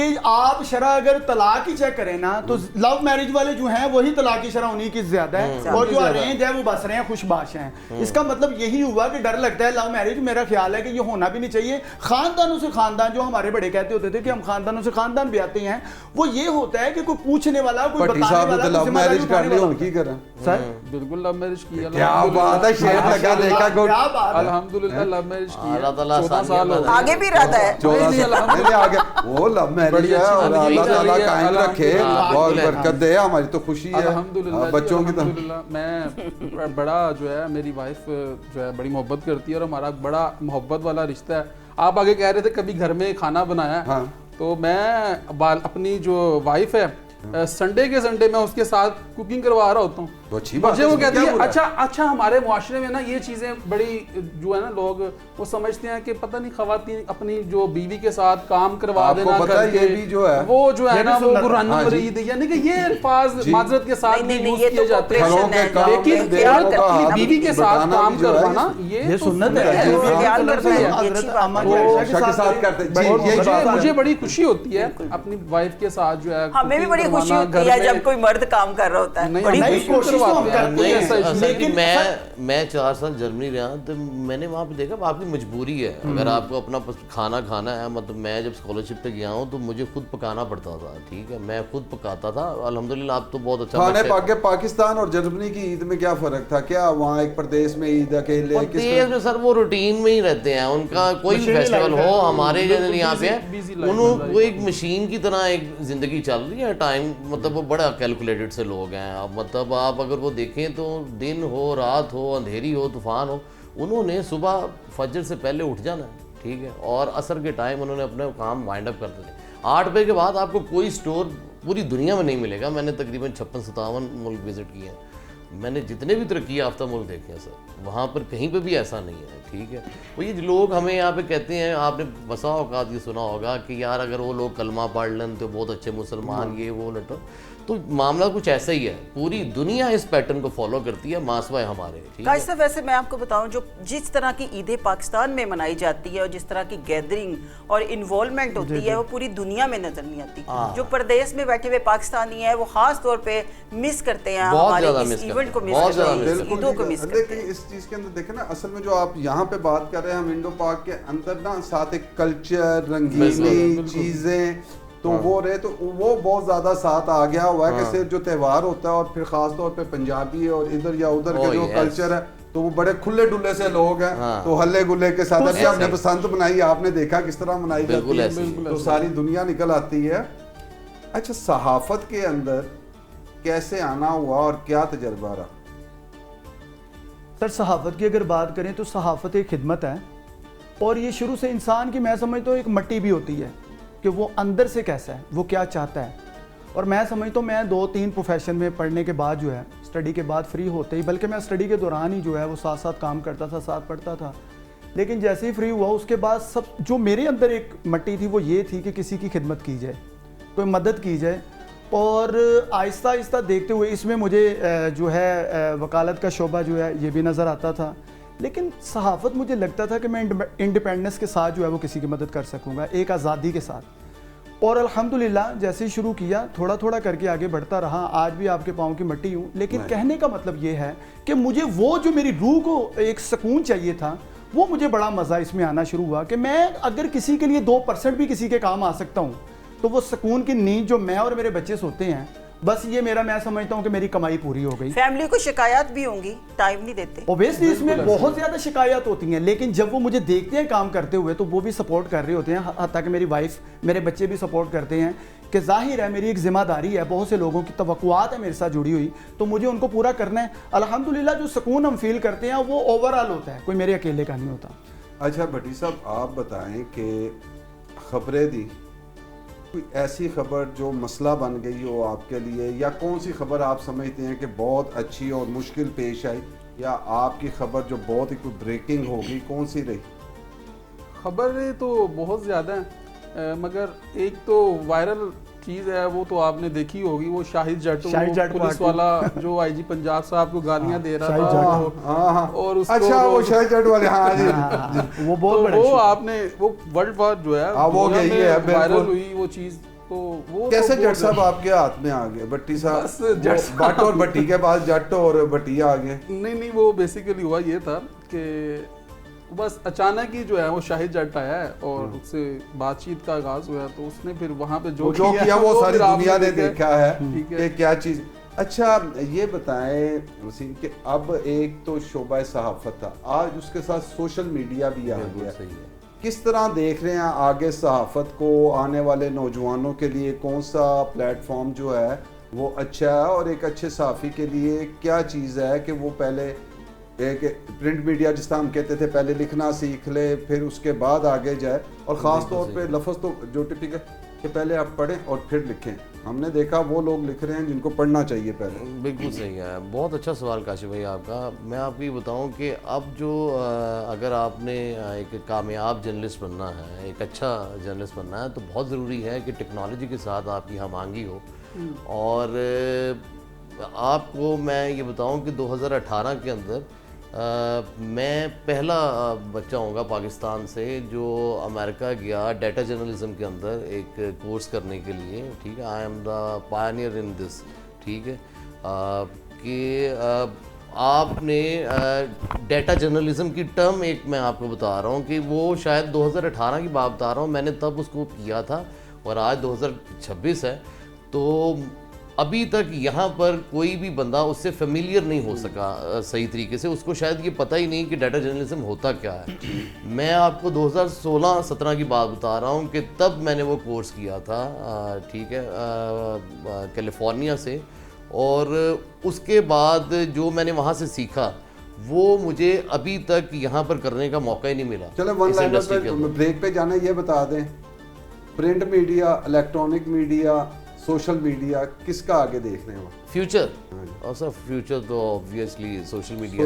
کہ آپ شرح اگر طلاق کی چیک کریں نا تو لو میرج والے جو ہیں وہی طلاق کی شرح انہی کی زیادہ ہے اور جو ارینج ہے وہ بس رہے ہیں خوش باش ہیں. اس کا مطلب یہی ہوا کہ ڈر لگتا ہے لو میرج. میرا خیال ہے کہ یہ ہونا بھی نہیں چاہیے. خاندانوں سے خاندان جو ہمارے بڑے کہتے ہوتے تھے کہ ہم خاندانوں سے خاندان بھی آتے ہیں, وہ یہ ہوتا ہے کہ کوئی پوچھنے والا, کوئی بتانے والا, لو میرج کرنی ان کی کریں سر. بالکل لو میرج کی, کیا بات ہے, شیر لگا دیکھا گوٹ, الحمدللہ لو میرج کی. اللہ تعالیٰ 14 سال ہو آگے بھی رہتا ہے. 14 سال آگے وہ لو میرج ہے اور اللہ تعالیٰ قائم رکھے, بہت برکت دے. ہماری تو خوشی ہے بچوں کی طرح. میں بڑا جو ہے میری وائف جو ہے بڑی محبت کرتی ہے اور ہمارا بڑا محبت والا رشتہ ہے. آپ آگے کہہ رہے تھے کبھی گھر میں کھانا بنایا, تو میں اپنی جو وائف ہے سنڈے کے سنڈے میں اس کے ساتھ کوکنگ کروا رہا ہوتا ہوں. مجھے وہ کہتی ہے اچھا ہمارے معاشرے میں نا یہ چیزیں بڑی جو ہے نا لوگ وہ سمجھتے ہیں کہ پتہ نہیں خواتین اپنی جو بیوی کے ساتھ کام کروا دینا کر کے وہ جو ہے نا وہ قرآن مرید, یعنی کہ یہ الفاظ معذرت کے ساتھ بھی یوز کیے جاتے ہیں, لیکن بیوی کے ساتھ کام کروانا یہ سنت ہے. مجھے بڑی خوشی ہوتی ہے اپنی وائف کے ساتھ جو ہے, ہمیں بھی بڑی خوشی ہوتی ہے جب کوئی مرد کام کر رھا ہوتا ہے. بڑی خوشی لیکن میں 4 سال جرمنی رہا تو میں نے وہاں پہ دیکھا آپ کی مجبوری ہے اگر آپ کو اپنا کھانا کھانا ہے. مطلب میں جب اسکالرشپ پہ گیا ہوں تو مجھے خود پکانا پڑتا تھا, ٹھیک ہے, میں خود پکاتا تھا. الحمدللہ آپ تو بہت اچھا. کھانے پاکستان اور جرمنی کی عید میں کیا فرق تھا؟ کیا وہاں ایک پردیش میں عید اکیلے پردیش میں سر وہ روٹین میں ہی رہتے ہیں, ان کا کوئی بھی فیسٹیول ہو. ہمارے یہاں پہ انہوں وہ ایک مشین کی طرح ایک زندگی چل رہی ہے. ٹائم مطلب وہ بڑا کیلکولیٹڈ سے لوگ ہیں. مطلب آپ اگر وہ دیکھیں تو دن ہو رات ہو اندھیری ہو طوفان ہو, انہوں نے صبح فجر سے پہلے اٹھ جانا ہے, ٹھیک ہے, اور عصر کے ٹائم انہوں نے اپنے کام وائنڈ اپ کر دینے. 8 بجے کے بعد آپ کو کوئی سٹور پوری دنیا میں نہیں ملے گا. میں نے تقریباً 56-57 ملک وزٹ کیے ہیں. میں نے جتنے بھی ترقی یافتہ ملک دیکھے ہیں سر, وہاں پر کہیں پہ بھی ایسا نہیں ہے, ٹھیک ہے. وہ یہ لوگ ہمیں یہاں پہ کہتے ہیں, آپ نے بسا اوقات یہ سنا ہوگا کہ یار اگر وہ لوگ کلمہ پڑھ لیں تو بہت اچھے مسلمان, یہ وہ لٹو. تو معاملہ کچھ ایسا ہی ہے. پوری دنیا اس پیٹرن کو فالو کرتی ہے ماسوائے ہمارے. قائد صاحب ویسے میں آپ کو بتاؤں جو جس طرح کی عیدیں پاکستان میں منائی جاتی ہے اور جس طرح کی گیدرنگ اور انوالومنٹ ہوتی ہے وہ پوری دنیا میں نظر نہیں آتی. جو پردیس میں بیٹھے ہوئے پاکستانی ہیں وہ خاص طور پہ مس کرتے ہیں ہمارے اس ایونٹ کو, مس کرتے ہیں, عیدوں کو مس کرتے ہیں. لیکن اس چیز کے اندر دیکھیں نا, اصل میں جو آپ یہاں پہ بات کر رہے ہیں ہم انڈو پاک کے اندر نا, ساتھ ایک کلچر, رنگینی چیزیں تو وہ رہے, تو وہ بہت زیادہ ساتھ آ گیا ہوا ہے کہ صرف جو تہوار ہوتا ہے اور پھر خاص طور پہ پنجابی اور ادھر یا ادھر کے جو کلچر ہے تو وہ بڑے کھلے ڈلے سے لوگ ہیں, تو ہلے گلے کے ساتھ. ابھی ہم نے بسنت بنائی, آپ نے دیکھا کس طرح منائی جاتی ہے, تو ساری دنیا نکل آتی ہے. اچھا, صحافت کے اندر کیسے آنا ہوا اور کیا تجربہ رہا؟ سر صحافت کی اگر بات کریں تو صحافت ایک خدمت ہے, اور یہ شروع سے انسان کی میں سمجھتا ہوں ایک مٹی بھی ہوتی ہے کہ وہ اندر سے کیسا ہے, وہ کیا چاہتا ہے. اور میں سمجھتا ہوں میں 2-3 پروفیشن میں پڑھنے کے بعد جو ہے, اسٹڈی کے بعد فری ہوتے ہی, بلکہ میں اسٹڈی کے دوران ہی جو ہے وہ ساتھ ساتھ کام کرتا تھا, ساتھ پڑھتا تھا, لیکن جیسے ہی فری ہوا اس کے بعد سب جو میرے اندر ایک مٹی تھی وہ یہ تھی کہ کسی کی خدمت کی جائے, کوئی مدد کی جائے. اور آہستہ آہستہ دیکھتے ہوئے اس میں مجھے جو ہے وکالت کا شعبہ جو ہے یہ بھی نظر آتا تھا, لیکن صحافت مجھے لگتا تھا کہ میں انڈیپینڈنس کے ساتھ جو ہے وہ کسی کی مدد کر سکوں گا, ایک آزادی کے ساتھ. اور الحمدللہ جیسے ہی شروع کیا تھوڑا تھوڑا کر کے آگے بڑھتا رہا. آج بھی آپ کے پاؤں کی مٹی ہوں, لیکن کہنے کا مطلب یہ ہے کہ مجھے وہ جو میری روح کو ایک سکون چاہیے تھا وہ مجھے بڑا مزہ اس میں آنا شروع ہوا کہ میں اگر کسی کے لیے 2% بھی کسی کے کام آ سکتا ہوں تو وہ سکون کی نیند جو میں اور میرے بچے سوتے ہیں, بس یہ میرا, میں سمجھتا ہوں کہ میری کمائی پوری ہو گئی. فیملی کو شکایات بھی ہوں گی, ٹائم نہیں دیتے. اوبیسلی اس میں بہت زیادہ شکایات ہوتی ہیں, لیکن جب وہ مجھے دیکھتے ہیں کام کرتے ہوئے تو وہ بھی سپورٹ کر رہے ہوتے ہیں, حتیٰ کہ میری وائف, میرے بچے بھی سپورٹ کرتے ہیں کہ ظاہر ہے میری ایک ذمہ داری ہے, بہت سے لوگوں کی توقعات ہیں میرے ساتھ جڑی ہوئی, تو مجھے ان کو پورا کرنا ہے. الحمدللہ جو سکون ہم فیل کرتے ہیں وہ اوور آل ہوتا ہے, کوئی میرے اکیلے کا نہیں ہوتا. اچھا بھٹی صاحب, آپ بتائیں کہ خبریں دی, کوئی ایسی خبر جو مسئلہ بن گئی ہو آپ کے لیے, یا کون سی خبر آپ سمجھتے ہیں کہ بہت اچھی اور مشکل پیش آئی, یا آپ کی خبر جو بہت ہی کوئی بریکنگ ہوگی کون سی رہی؟ خبریں تو بہت زیادہ ہیں, مگر ایک تو وائرل چیز ہے وہ تو آپ نے دیکھی ہوگی, وہ شاہد جٹ, شاہد جٹ پولیس والا جو آئی جی پنجاب صاحب کو گالیاں دے رہا تھا, اور اس اچھا وہ شاہد جٹ والے, ہاں جی وہ بہت بڑا وہ آپ نے وہ ورلڈ وار جو ہے وہ گئی ہے وائرل ہوئی وہ چیز. تو وہ کیسے جٹ صاحب آپ کے ہاتھ میں آ گئے؟ بٹی صاحب بٹ اور بٹی کے پاس جٹ اور بٹی آ گئے. نہیں وہ بیسیکلی ہوا یہ تھا کہ بس اچانک ہی جو ہے وہ شاہد جٹ آیا ہے اور اس سے بات چیت کا آغاز ہوا, تو اس نے پھر وہاں پہ جو کیا وہ ساری دنیا نے دیکھا ہے کہ کیا چیز. اچھا یہ بتائیں وسیم کہ اب ایک تو شعبہ صحافت تھا, آج اس کے ساتھ سوشل میڈیا بھی آ گیا, کس طرح دیکھ رہے ہیں آگے صحافت کو, آنے والے نوجوانوں کے لیے کون سا پلیٹ فارم جو ہے وہ اچھا ہے, اور ایک اچھے صحافی کے لیے کیا چیز ہے کہ وہ پہلے ایک پرنٹ میڈیا جس طرح ہم کہتے تھے پہلے لکھنا سیکھ لے پھر اس کے بعد آگے جائے, اور خاص طور پہ لفظ تو جو ٹپیکل کہ پہلے آپ پڑھیں اور پھر لکھیں, ہم نے دیکھا وہ لوگ لکھ رہے ہیں جن کو پڑھنا چاہیے پہلے. بالکل صحیح ہے, بہت اچھا سوال کاشف بھائی آپ کا. میں آپ کو یہ بتاؤں کہ اب جو اگر آپ نے ایک کامیاب جرنلسٹ بننا ہے, ایک اچھا جرنلسٹ بننا ہے, تو بہت ضروری ہے کہ ٹیکنالوجی کے ساتھ آپ کی ہم آہنگی ہو. اور آپ کو میں یہ بتاؤں کہ 2018 کے اندر میں پہلا بچہ ہوں گا پاکستان سے جو امریکہ گیا ڈیٹا جرنلزم کے اندر ایک کورس کرنے کے لیے. ٹھیک ہے, آئی ایم دا پائنیئر ان دس. ٹھیک ہے, کہ آپ نے ڈیٹا جرنلزم کی ٹرم ایک میں آپ کو بتا رہا ہوں کہ وہ شاید 2018 کی بات بتا رہا ہوں, میں نے تب اس کو کیا تھا, اور آج 2026 ہے. تو ابھی تک یہاں پر کوئی بھی بندہ اس سے فیملیئر نہیں ہو سکا صحیح طریقے سے, اس کو شاید یہ پتہ ہی نہیں کہ ڈیٹا جرنلزم ہوتا کیا ہے. میں آپ کو 2016-17 کی بات بتا رہا ہوں کہ تب میں نے وہ کورس کیا تھا, ٹھیک ہے, کیلیفورنیا سے, اور اس کے بعد جو میں نے وہاں سے سیکھا وہ مجھے ابھی تک یہاں پر کرنے کا موقع ہی نہیں ملا. چلو ون لائن بریک پہ جانا, یہ بتا دیں print media, electronic media, social media کس کا آگے دیکھ رہے ہیں وہ فیوچر؟ اور سر فیوچر تو آبویسلی سوشل میڈیا,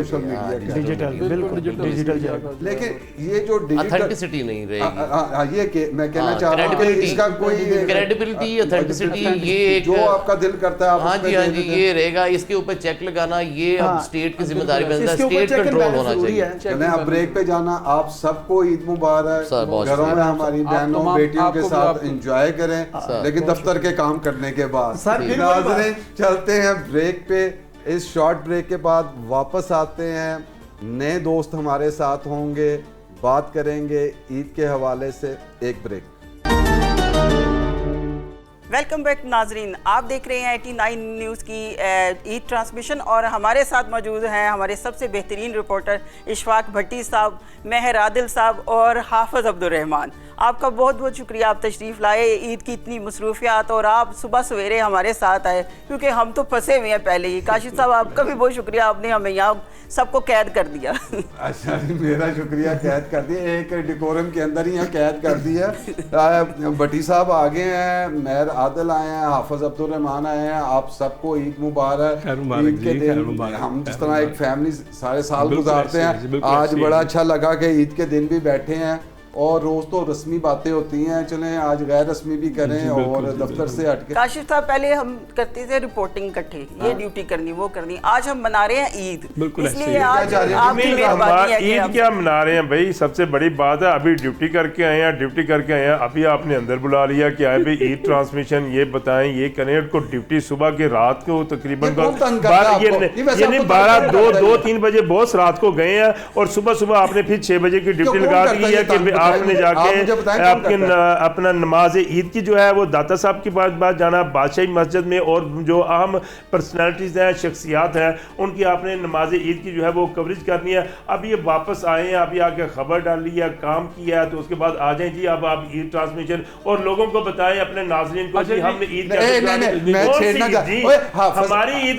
ڈیجیٹل, بالکل ڈیجیٹل. لیکن یہ جو اتھینٹسٹی نہیں رہے گی, یہ کہ میں کہنا چاہ رہا ہوں کہ اس کا کوئی کریڈیبلٹی, اتھینٹسٹی, یہ ایک جو آپ کا دل کرتا ہے, ہاں جی یہ رہے گا. اس کے اوپر چیک لگانا یہ اب اسٹیٹ کی ذمہ داری بنتا ہے, اسٹیٹ کنٹرول ہونا چاہیے. چلیں اب بریک پہ جانا. آپ سب کو عید مبارک, گھروں میں ہماری بہنوں بیٹیوں کے ساتھ انجوائے کریں, لیکن دفتر کے کام کرنے کے بعد. ناظرین چلتے ہیں بریک پہ, اس شارٹ بریک کے بعد واپس آتے ہیں, نئے دوست ہمارے ساتھ ہوں گے, بات کریں گے عید کے حوالے سے. ایک بریک. ویلکم بیک ناظرین, آپ دیکھ رہے ہیں 89 نیوز کی عید ٹرانسمیشن, اور ہمارے ساتھ موجود ہیں ہمارے سب سے بہترین رپورٹر اشفاق بھٹی صاحب, مہر عادل صاحب اور حافظ عبدالرحمان. آپ کا بہت بہت شکریہ, آپ تشریف لائے, عید کی اتنی مصروفیات, اور آپ صبح سویرے ہمارے ساتھ آئے کیونکہ ہم تو پھنسے ہوئے ہیں پہلے ہی. کاشف صاحب آپ کا بھی بہت شکریہ, آپ نے ہمیں یہاں سب کو قید کر دیا. اچھا میرا شکریہ, قید کر دیا, ایک ڈیکورم کے اندر ہی قید کر دیا. بھٹی صاحب آگے ہیں, مہر عادل آئے ہیں, حافظ عبدالرحمان آئے ہیں. آپ سب کو عید مبارک. عید کے دن ہم جس طرح ایک فیملی سارے سال گزارتے ہیں, آج بڑا اچھا لگا کہ عید کے دن بھی بیٹھے ہیں, اور روز تو رسمی باتیں ہوتی ہیں, چلیں آج غیر رسمی بھی کریں اور دفتر سے ہٹ کے. کاشف صاحب پہلے ہم کرتے تھے رپورٹنگ کٹھے, یہ ڈیوٹی کرنی وہ کرنی, آج ہم منا رہے ہیں عید, اس لیے آج آپ کی مہربانی ہے. عید کیا منا رہے ہیں بھائی, سب سے بڑی بات ہے ابھی ڈیوٹی کر کے آئے ہیں, ابھی آپ نے اندر بلا لیا کہ آئے بھائی عید ٹرانسمیشن یہ بتائیں, یہ کریں. کو ڈیوٹی صبح کے رات کو تقریباً 12-3 بجے بہت رات کو گئے ہیں, اور صبح آپ نے پھر 6 بجے کی ڈیوٹی لگا دی ہے کہ آپ نے جا کے اپنا نماز عید کی جو ہے وہ داتا صاحب کے پاس جانا, بادشاہی مسجد میں, اور جو اہم پرسنالٹیز ہیں, شخصیات ہیں, ان کی آپ نے نماز عید کی جو ہے وہ کوریج کرنی ہے. اب یہ واپس آئے ہیں, ابھی آ کے خبر ڈالی ہے, کام کیا ہے, تو اس کے بعد آ جائیں جی اب آپ عید ٹرانسمیشن, اور لوگوں کو بتائیں اپنے ناظرین کو کہ ہم نے عید ہماری عید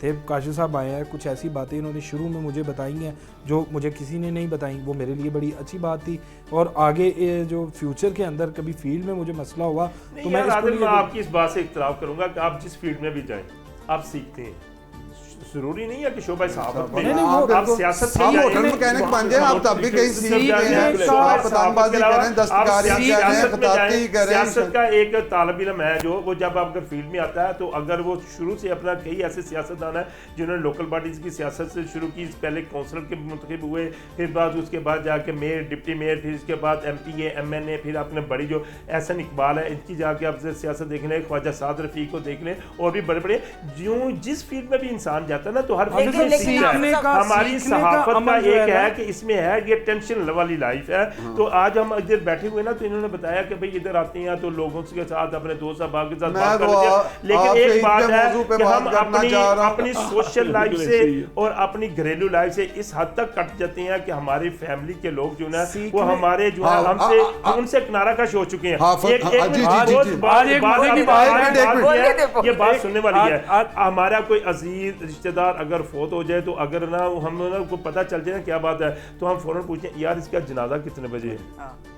تھے, کاشف صاحب آئے ہیں, کچھ ایسی باتیں انہوں نے شروع میں مجھے بتائی ہیں جو مجھے کسی نے نہیں بتائیں, وہ میرے لیے بڑی اچھی بات تھی. اور آگے جو فیوچر کے اندر کبھی فیلڈ میں مجھے مسئلہ ہوا تو میں آپ کی اس بات سے اختلاف کروں گا کہ آپ جس فیلڈ میں بھی جائیں آپ سیکھتے ہیں, ضروری نہیں ہے کہ شعبہ صحافت میں آپ سیاست میں ہوٹل مکینک بن جائیں, آپ تب بھی کہیں سیکھ گئے ہیں, آپ پتنگ بازی کریں, دستکاری کریں, خطاطی کریں. سیاست کا ایک طالب علم ہے جو وہ جب اگر فیلڈ میں آتا ہے تو اگر وہ شروع سے اپنا کئی ایسے سیاستدان ہیں جنہوں نے لوکل باڈیز کی سیاست سے شروع کی, پہلے کونسلر کے منتخب ہوئے, پھر بعد اس کے بعد جا کے میئر, ڈپٹی میئر, پھر اس کے بعد ایم پی اے, ایم این اے, پھر اپنے بڑی جو احسن اقبال ہے ان کی جا کے آپ سے سیاست دیکھ لیں, خواجہ سعد رفیق کو دیکھ لیں, اور بھی بڑے بڑے جو جس فیلڈ میں بھی انسان جاتا ہے نا تو ہر ہماری صحافت کا ایک ہے کہ اس میں ہے یہ ٹینشن والی لائف ہے. تو آج ہم ادھر بیٹھے ہوئے نا تو انہوں نے بتایا کہ بھئی ادھر آتے ہیں تو لوگوں کے ساتھ اپنے دوست احباب کے ساتھ بات کر لیتے ہیں, لیکن ایک بات ہے کہ ہم اپنی سوشل لائف سے اور اپنی گھریلو لائف سے اس حد تک کٹ جاتے ہیں کہ ہماری فیملی کے لوگ جو نا وہ ہمارے جو ہے ہم سے ان سے کنارہ کش ہو چکے ہیں. یہ بات سننے والی ہے, ہمارا کوئی عزیز رشتہ دار اگر فوت ہو جائے تو اگر نا ہم کو پتہ چل جائے نا کیا بات ہے تو ہم فوراً پوچھیں یار اس کا جنازہ کتنے بجے ہے,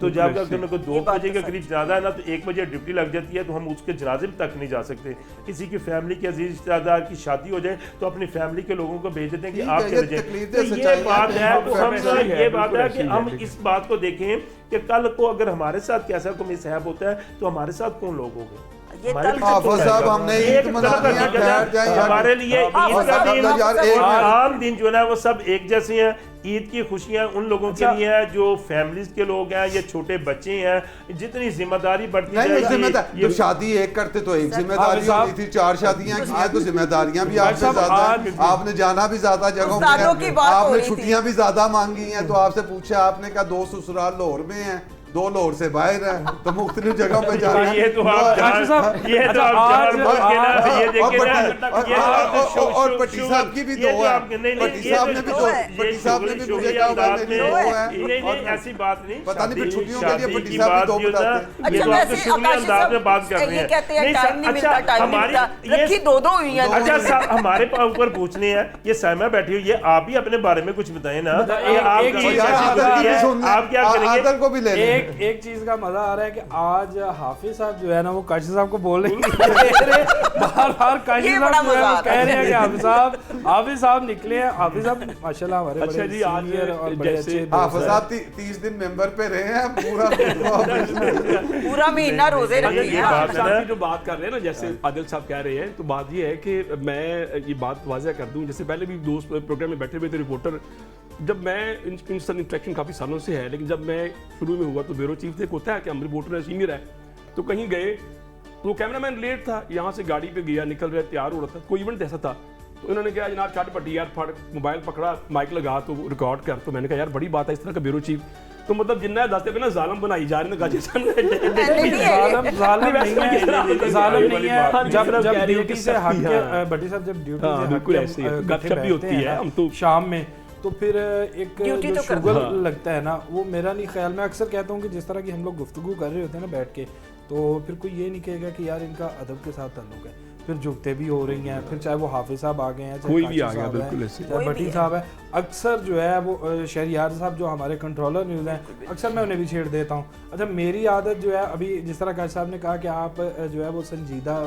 تو جب اگر کوئی 2 بجے کے قریب جنازہ ہے نا تو 1 بجے ڈیوٹی لگ جاتی ہے تو ہم اس کے جنازے تک نہیں جا سکتے. کسی کی فیملی کے عزیز رشتہ دار کی شادی ہو جائے تو اپنی فیملی کے لوگوں کو بھیج دیتے ہیں کہ آپ چلے جائیں. یہ بات ہے تو ہم یہ بات ہے کہ ہم اس بات کو دیکیں کہ کل کو اگر ہمارے ساتھ کیسا کوئی صاحب ہوتا ہے تو ہمارے ساتھ کون لوگ ہوں گے. ہمارے لیے عید کا دن عام دن جو ہے نا وہ سب ایک جیسے ہیں. عید کی خوشیاں ان لوگوں کے لیے ہیں جو فیملیز کے لوگ ہیں, یہ چھوٹے بچے ہیں, جتنی ذمہ داری بڑھتی ہے. جب شادی ایک کرتے تو ایک ذمہ داری ہوتی تھی, 4 شادیاں کی ہیں تو ذمہ داریاں بھی آپ سے زیادہ ہیں, آپ نے جانا بھی زیادہ جگہوں پہ, آپ نے چھٹیاں بھی زیادہ مانگی ہیں. تو آپ سے پوچھا آپ نے کہا 2 سسرال لاہور میں ہیں, 2 لاہور سے باہر ہیں, تو مختلف جگہوں پہ جانا ہے. اور پٹی صاحب کی بھی 2 ہے, پٹی صاحب نے بھی 2, پٹی صاحب نے بھی مجھے کہا بھائی میری 2 ہے. ایسی بات نہیں, پتہ نہیں پھر چھٹیوں کے لیے پٹی صاحب بھی 2 بتاتے ہیں. یہ تو آپ شغلی انداز میں بات کر رہے ہیں. اچھا ہمارے اوپر پوچھنے ہیں, یہ سائمہ بیٹھی ہوئی ہے, آپ بھی اپنے بارے میں کچھ بتائیں نا, آپ کیا کریں گے. کو بھی لے لیں. ایک چیز کا مزہ آ رہا ہے کہ آج حافظ صاحب جو ہے نا وہ کاشف صاحب کو بول رہے ہیں, بار بار کاشف صاحب جو ہے وہ کہہ رہے ہیں کہ حافظ صاحب نکلے ہیں. حافظ صاحب ماشاءاللہ ہمارے بڑے سینئر اور بڑے اچھے. حافظ صاحب 30 دن ممبر پہ رہے ہیں, پورا مہینہ روزے رکھے ہیں. حافظ صاحب جو بات کر رہے ہیں نا, جیسے عادل صاحب کہہ رہے ہیں, تو بات یہ ہے کہ میں یہ بات واضح کر دوں, جیسے پہلے بھی دوست پروگرام میں بیٹھے ہوئے تھے رپورٹر, جب میں انٹریکشن کافی سالوں سے ہے, لیکن جب میں شروع میں ہوا تو بیورو چیف ایک ہوتا ہے کہ ہم رپورٹر ہے, سینئر ہے, تو کہیں گئے تو کیمرہ مین لیٹ تھا, یہاں سے گاڑی پہ گیا, نکل رہا تیار ہو رہا تھا, کوئی ایونٹ ایسا تھا, تو انہوں نے کہا جناب چٹ پٹی یار, پھڑ موبائل پکڑا, مائک لگا تو ریکارڈ کر. تو میں نے کہا یار بڑی بات ہے اس طرح کا بیورو چیف, تو مطلب جنہ دستے پہ نا ظالم بنائی جا رہے ہیں. ظالم نہیں ہے. جب ڈیوٹی سے ہٹ کے بٹی صاحب جب ڈیوٹی سے ہٹ کے گپ شپ بھی ہوتی ہے ہم تو شام میں, تو پھر ایک جو شوگر لگتا ہے نا, وہ میرا نہیں خیال, میں اکثر کہتا ہوں کہ جس طرح کی ہم لوگ گفتگو کر رہے ہوتے ہیں نا بیٹھ کے, تو پھر کوئی یہ نہیں کہے گا کہ یار ان کا ادب کے ساتھ تعلق ہے. پھر جھکتے بھی ہو رہی ہیں, پھر چاہے وہ حافظ صاحب آ گئے ہیں, کوئی بھی آ گیا, بالکل ایسے, چاہے بٹی صاحب ہے, اکثر جو ہے وہ شہریار صاحب جو ہمارے کنٹرولر نیوز ہیں, اکثر میں انہیں بھی چھیڑ دیتا ہوں. اچھا میری عادت جو ہے, ابھی جس طرح کاش صاحب نے کہا کہ آپ جو ہے وہ سنجیدہ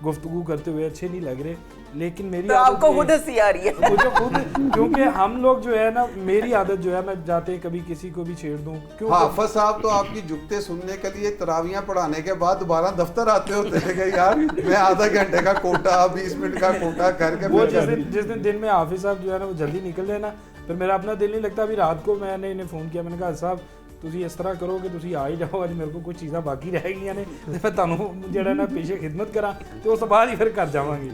گفتگو کرتے ہوئے اچھے نہیں لگ رہے, لیکن میری آپ کو خود ہنسی آ رہی ہے, مجھے خود, کیونکہ ہم لوگ جو ہے نا, میری عادت جو ہے میں جاتے کبھی کسی کو بھی چھیڑ دوں. حافظ صاحب تو آپ کی جھکتے سننے کے لیے تراویاں پڑھانے کے بعد دوبارہ دفتر آتے ہوتے ہیں کہ یار میں آدھا گھنٹے کا کوٹا, 20 منٹ کا کوٹا کر کے. وہ جس دن میں حافظ صاحب جو ہے نا وہ جلدی نکل جائے نا, پھر میرا اپنا دل نہیں لگتا. ابھی رات کو میں نے انہیں فون کیا, میں نے کہا صاحب تسی اس طرح کرو کہ تسی آ ہی جاؤ, اج میرے کو کچھ چیزاں باقی رہ گئی نے, میں تانوں جڑا نا پیشے خدمت کراں, تو اس بعد ہی پھر کر جاواں گی.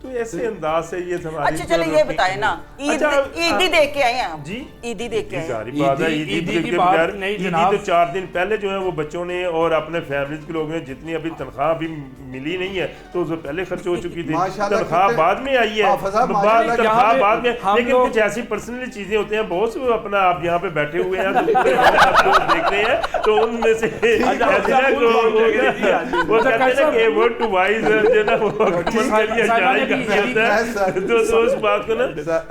تو ایسے انداز سے یہ ہماری. اچھا چلیں یہ بتائیں نا, عیدی دیکھ کے آئے ہیں آپ؟ جی عیدی دیکھ کے آئے ہیں. ساری بات ہے عیدی کی بات نہیں جناب. تو 4 دن پہلے جو ہے وہ بچوں نے اور اپنے فیملیز کے لوگوں نے جتنی ابھی تنخواہ ابھی ملی نہیں ہے تو اس سے پہلے خرچ ہو چکی تھی, تنخواہ بعد میں آئی ہے, تنخواہ بعد میں, لیکن کچھ ایسی پرسنلی چیزیں ہوتے ہیں بہت سے, اپنا آپ یہاں پہ بیٹھے ہوئے ہیں دیکھ رہے ہیں, تو ان میں سے وہ کہتے ہیں کہ ورڈ ٹو وائز جو ہے نا وہ تو اس بات کو نا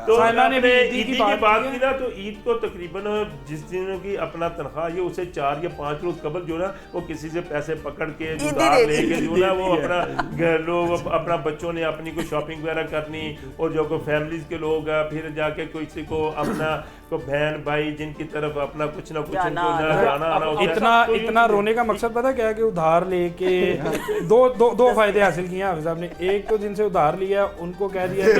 تو سائمہ نے بھی عید کی بات کی نا تو عید کو تقریباً جس دن کی اپنا تنخواہ ہے اسے 4 یا 5 روز قبل جو نا وہ کسی سے پیسے پکڑ کے ادھار لے کے جو نا وہ اپنا گھر لوگ اپنا بچوں نے اپنی کوئی شاپنگ وغیرہ کرنی اور جو کوئی فیملیز کے لوگ پھر جا کے کسی کو اپنا کو بہن بھائی جن کی طرف اپنا کچھ نہ کچھ جانا آنا اتنا رونے کا مقصد پتہ کیا ہے کہ ادھار لے کے دو فائدے حاصل کیے ہیں حافظ صاحب نے. ایک تو جن سے ادھار لیا ان کو کہہ دیا کہ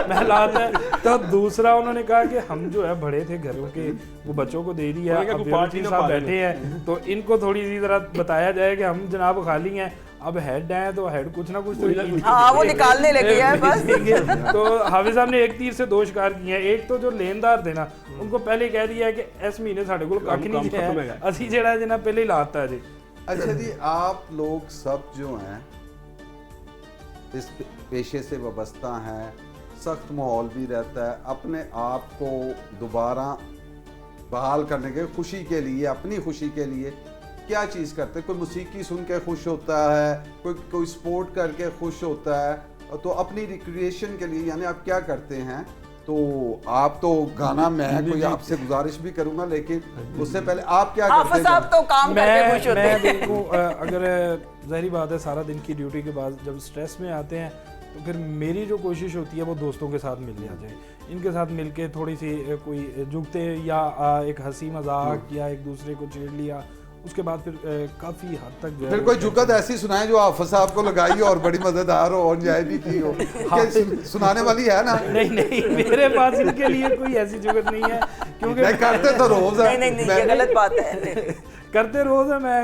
محلات ہے, تو دوسرا انہوں نے کہا کہ ہم جو ہے بڑے تھے گھروں کے وہ بچوں کو دے دیا, پارٹی صاحب بیٹھے ہیں تو ان کو تھوڑی سی ذرا بتایا جائے کہ ہم جناب خالی ہیں, اب ہیڈ ہیں تو ہیڈ کچھ نہ کچھ وہ نکالنے لگے ہیں بس. تو حافظ صاحب نے ایک تیر سے 2 شکار کیے ہیں. ایک تو جو لیندار تھے نا ان کو پہلے کہہ دیا ہے کہ اس مہینے ساڑھے کو کھ نہیں ہے اسی جڑا ہے جناب پہلے ہی لاتا ہے. جی اچھا جی, آپ لوگ سب جو ہیں اس پیشے سے وابستہ ہیں, سخت ماحول بھی رہتا ہے, اپنے آپ کو دوبارہ بحال کرنے کے خوشی کے لیے, اپنی خوشی کے لیے کیا چیز کرتے ہیں؟ کوئی موسیقی سن کے خوش ہوتا ہے, کوئی سپورٹ کر کے خوش ہوتا ہے, تو اپنی ریکریشن کے لیے یعنی آپ کیا کرتے ہیں؟ تو آپ تو گانا میں کوئی آپ سے گزارش بھی کروں گا لیکن اس سے پہلے آپ کیا کرتے ہیں؟ صاحب تو کام کر کے خوش ہوتے ہیں. میں اگر ظاہری بات ہے سارا دن کی ڈیوٹی کے بعد جب سٹریس میں آتے ہیں تو پھر میری جو کوشش ہوتی ہے وہ دوستوں کے ساتھ مل جائے, ان کے ساتھ مل کے تھوڑی سی کوئی جھکتے یا ایک ہنسی مذاق یا ایک دوسرے کو چھیڑ لیا, اس کے بعد پھر کافی حد تک پھر کوئی جھکت ایسی سنائے جو حافظ صاحب کو لگائی ہو اور بڑی مزیدار ہو اور انجوائے بھی کی ہو, سنانے والی ہے نا؟ نہیں میرے پاس ان کے لیے کوئی ایسی جھکت نہیں ہے کیونکہ کرتے تو روز ہے. نہیں یہ غلط بات ہے, کرتے روز ہے. میں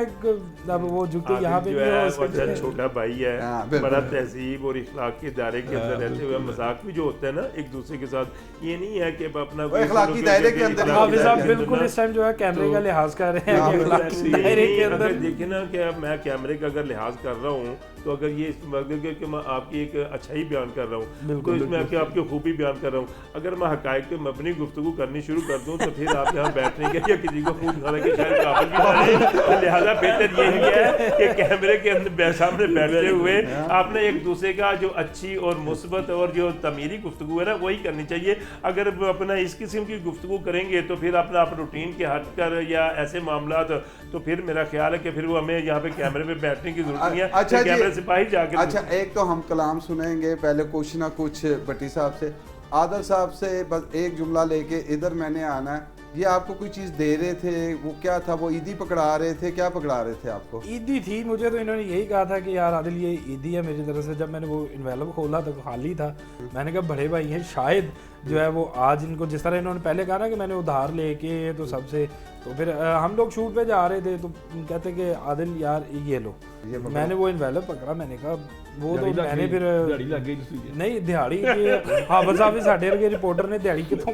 وہ جھکتے یہاں پہ بھی چھوٹا بھائی ہے, بڑا تہذیب اور اخلاق کے دائرے کے اندر رہتے ہوئے مذاق بھی جو ہوتا ہے نا ایک دوسرے کے ساتھ, یہ نہیں ہے کہ اپنا اخلاقی دائرے کے اندر. حافظ صاحب بالکل اس ٹائم جو ہے کیمرے کا لحاظ کر رہے ہیں کہ اخلاقی دائرے کے اندر دیکھیں نا کہ میں کیمرے کا اگر لحاظ کر رہا ہوں تو اگر یہ اس مقصد کہ میں آپ کی ایک اچھائی بیان کر رہا ہوں تو اس میں آپ کی خوبی بیان کر رہا ہوں. اگر میں حقائق پہ مبنی گفتگو کرنی شروع کر دوں تو پھر آپ یہاں بیٹھنے کے یا کسی کو خوب کھانے کے شاید قابل بھی نہیں. لہٰذا بہتر یہ ہے کہ کیمرے کے اندر سامنے بیٹھتے ہوئے آپ نے ایک دوسرے کا جو اچھی اور مثبت اور جو تعمیری گفتگو ہے نا وہی کرنی چاہیے. اگر اپنا اس قسم کی گفتگو کریں گے تو پھر اپنا روٹین کے ہٹ کر یا ایسے معاملات تو پھر میرا خیال ہے کہ پھر وہ ہمیں یہاں پہ کیمرے پہ بیٹھنے کی ضرورت نہیں ہے. سپاہی جا کے اچھا ایک تو ہم کلام سنیں گے پہلے کچھ نہ کچھ بٹی صاحب سے, عادل صاحب سے بس ایک جملہ لے کے ادھر میں نے آنا ہے. یہ آپ کو کوئی چیز دے رہے تھے, وہ کیا تھا؟ وہ عیدی پکڑا رہے تھے, کیا پکڑا رہے تھے آپ کو؟ عیدی تھی. مجھے تو انہوں نے یہی کہا تھا کہ یار عادل یہ عیدی ہے میری طرف سے. جب میں نے وہ انویلپ کھولا تو خالی تھا. میں نے کہا بڑے بھائی ہیں شاید جو ہے وہ آج ان کو جس طرح انہوں نے پہلے کہا نا کہ میں نے ادھار لے کے تو سب سے, تو پھر ہم لوگ شوٹ پہ جا رہے تھے تو کہتے کہ عادل یار یہ لو. میں نے وہ انویلپ پکڑا, میں نے کہا وہ تو میں نے پھر نہیں دہاڑی حافظ صاحب ساڈے ورگے رپورٹر نے دہاڑی کتوں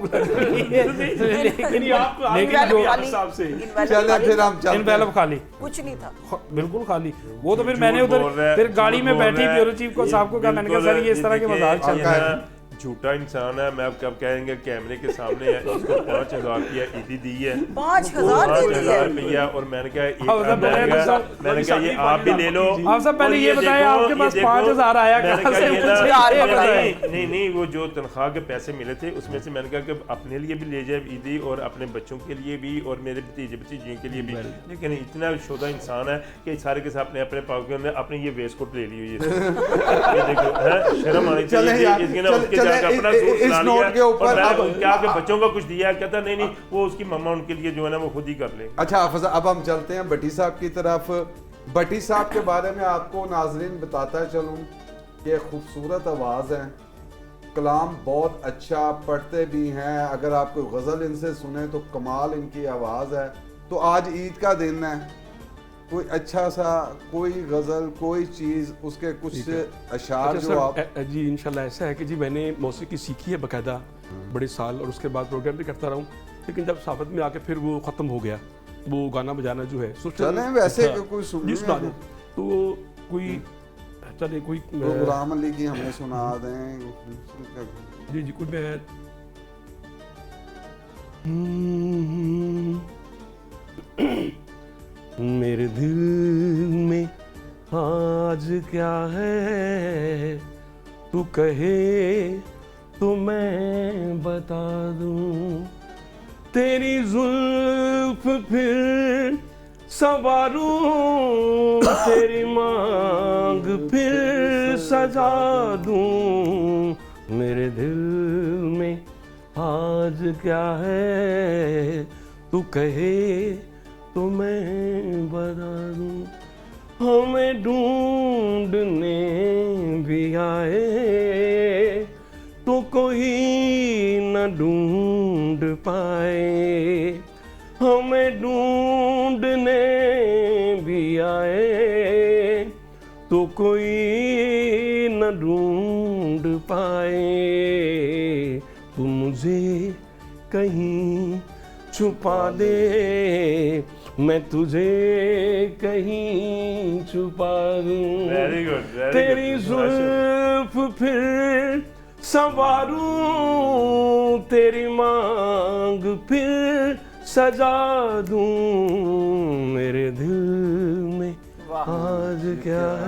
انویلپ خالی کچھ نہیں تھا بالکل خالی. وہ تو پھر میں نے ادھر پھر گاڑی میں بیٹھی بیورو چیف کو صاحب کو کہا, میں نے کہا سر یہ اس طرح کے مذاق چل رہا ہے. جھوٹا انسان ہے. میں اب کب کہیں گے کیمرے کے سامنے ہے اس کو 5000 کی عیدی دی ہے, 5000 روپیہ, اور میں نے کہا میں نے کہا یہ آپ بھی لے لو. آپ سب پہلے یہ بتائیں آپ کے پاس 5000 آیا کہاں سے؟ نہیں وہ جو تنخواہ کے پیسے ملے تھے اس میں سے میں نے کہا کہ اپنے لیے بھی لے جائے عیدی اور اپنے بچوں کے لیے بھی اور میرے بھتیجے بھتیجیوں کے لیے بھی. لیکن اتنا شودہ انسان ہے کہ سارے کے ساتھ اپنے پاکستان نے اپنی یہ ویسٹ کوٹ لے لی ہوئی ہے. دیکھو شرم آنی چاہیے. اس نوٹ کے اوپر کیا کہ بچوں کا کچھ دیا, کہتا نہیں وہ اس کی ماما ان کے لیے جو ہے نا وہ خود ہی کر لیں. اچھا حافظ اب ہم چلتے ہیں بٹی صاحب کی طرف. بٹی صاحب کے بارے میں آپ کو ناظرین بتاتا چلوں کہ خوبصورت آواز ہے, کلام بہت اچھا پڑھتے بھی ہیں. اگر آپ کوئی غزل ان سے سنیں تو کمال ان کی آواز ہے. تو آج عید کا دن ہے, کوئی اچھا سا کوئی غزل کوئی چیز اس کے کچھ اشعار جو آپ. جی انشاءاللہ ایسا ہے کہ جی میں نے موسیقی سیکھی ہے باقاعدہ بڑے سال, اور اس کے بعد پروگرام بھی کرتا رہا ہوں, لیکن جب صحافت میں آ کے پھر وہ ختم ہو گیا. وہ گانا بجانا جو ہے چلیں ویسے کوئی سنا دیں تو کوئی چلے کوئی غلام علی کی ہمیں سنا دیں. جی جی کوئی میں میرے دل میں آج کیا ہے تو کہے تو میں بتا دوں تیری زلف پھر سنواروں تیری مانگ پھر سجا دوں میرے دل میں آج کیا ہے تو کہے تو میں بتا دوں ہمیں ڈھونڈنے بھی آئے تو کوئی نہ ڈھونڈ پائے ہمیں ڈھونڈنے بھی آئے تو کوئی نہ ڈھونڈ پائے تو مجھے کہیں چھپا دے میں تجھے کہیں چھپا دوں تیری زلف پھر سنواروں تیری مانگ پھر سجا دوں میرے دل میں آج کیا ہے.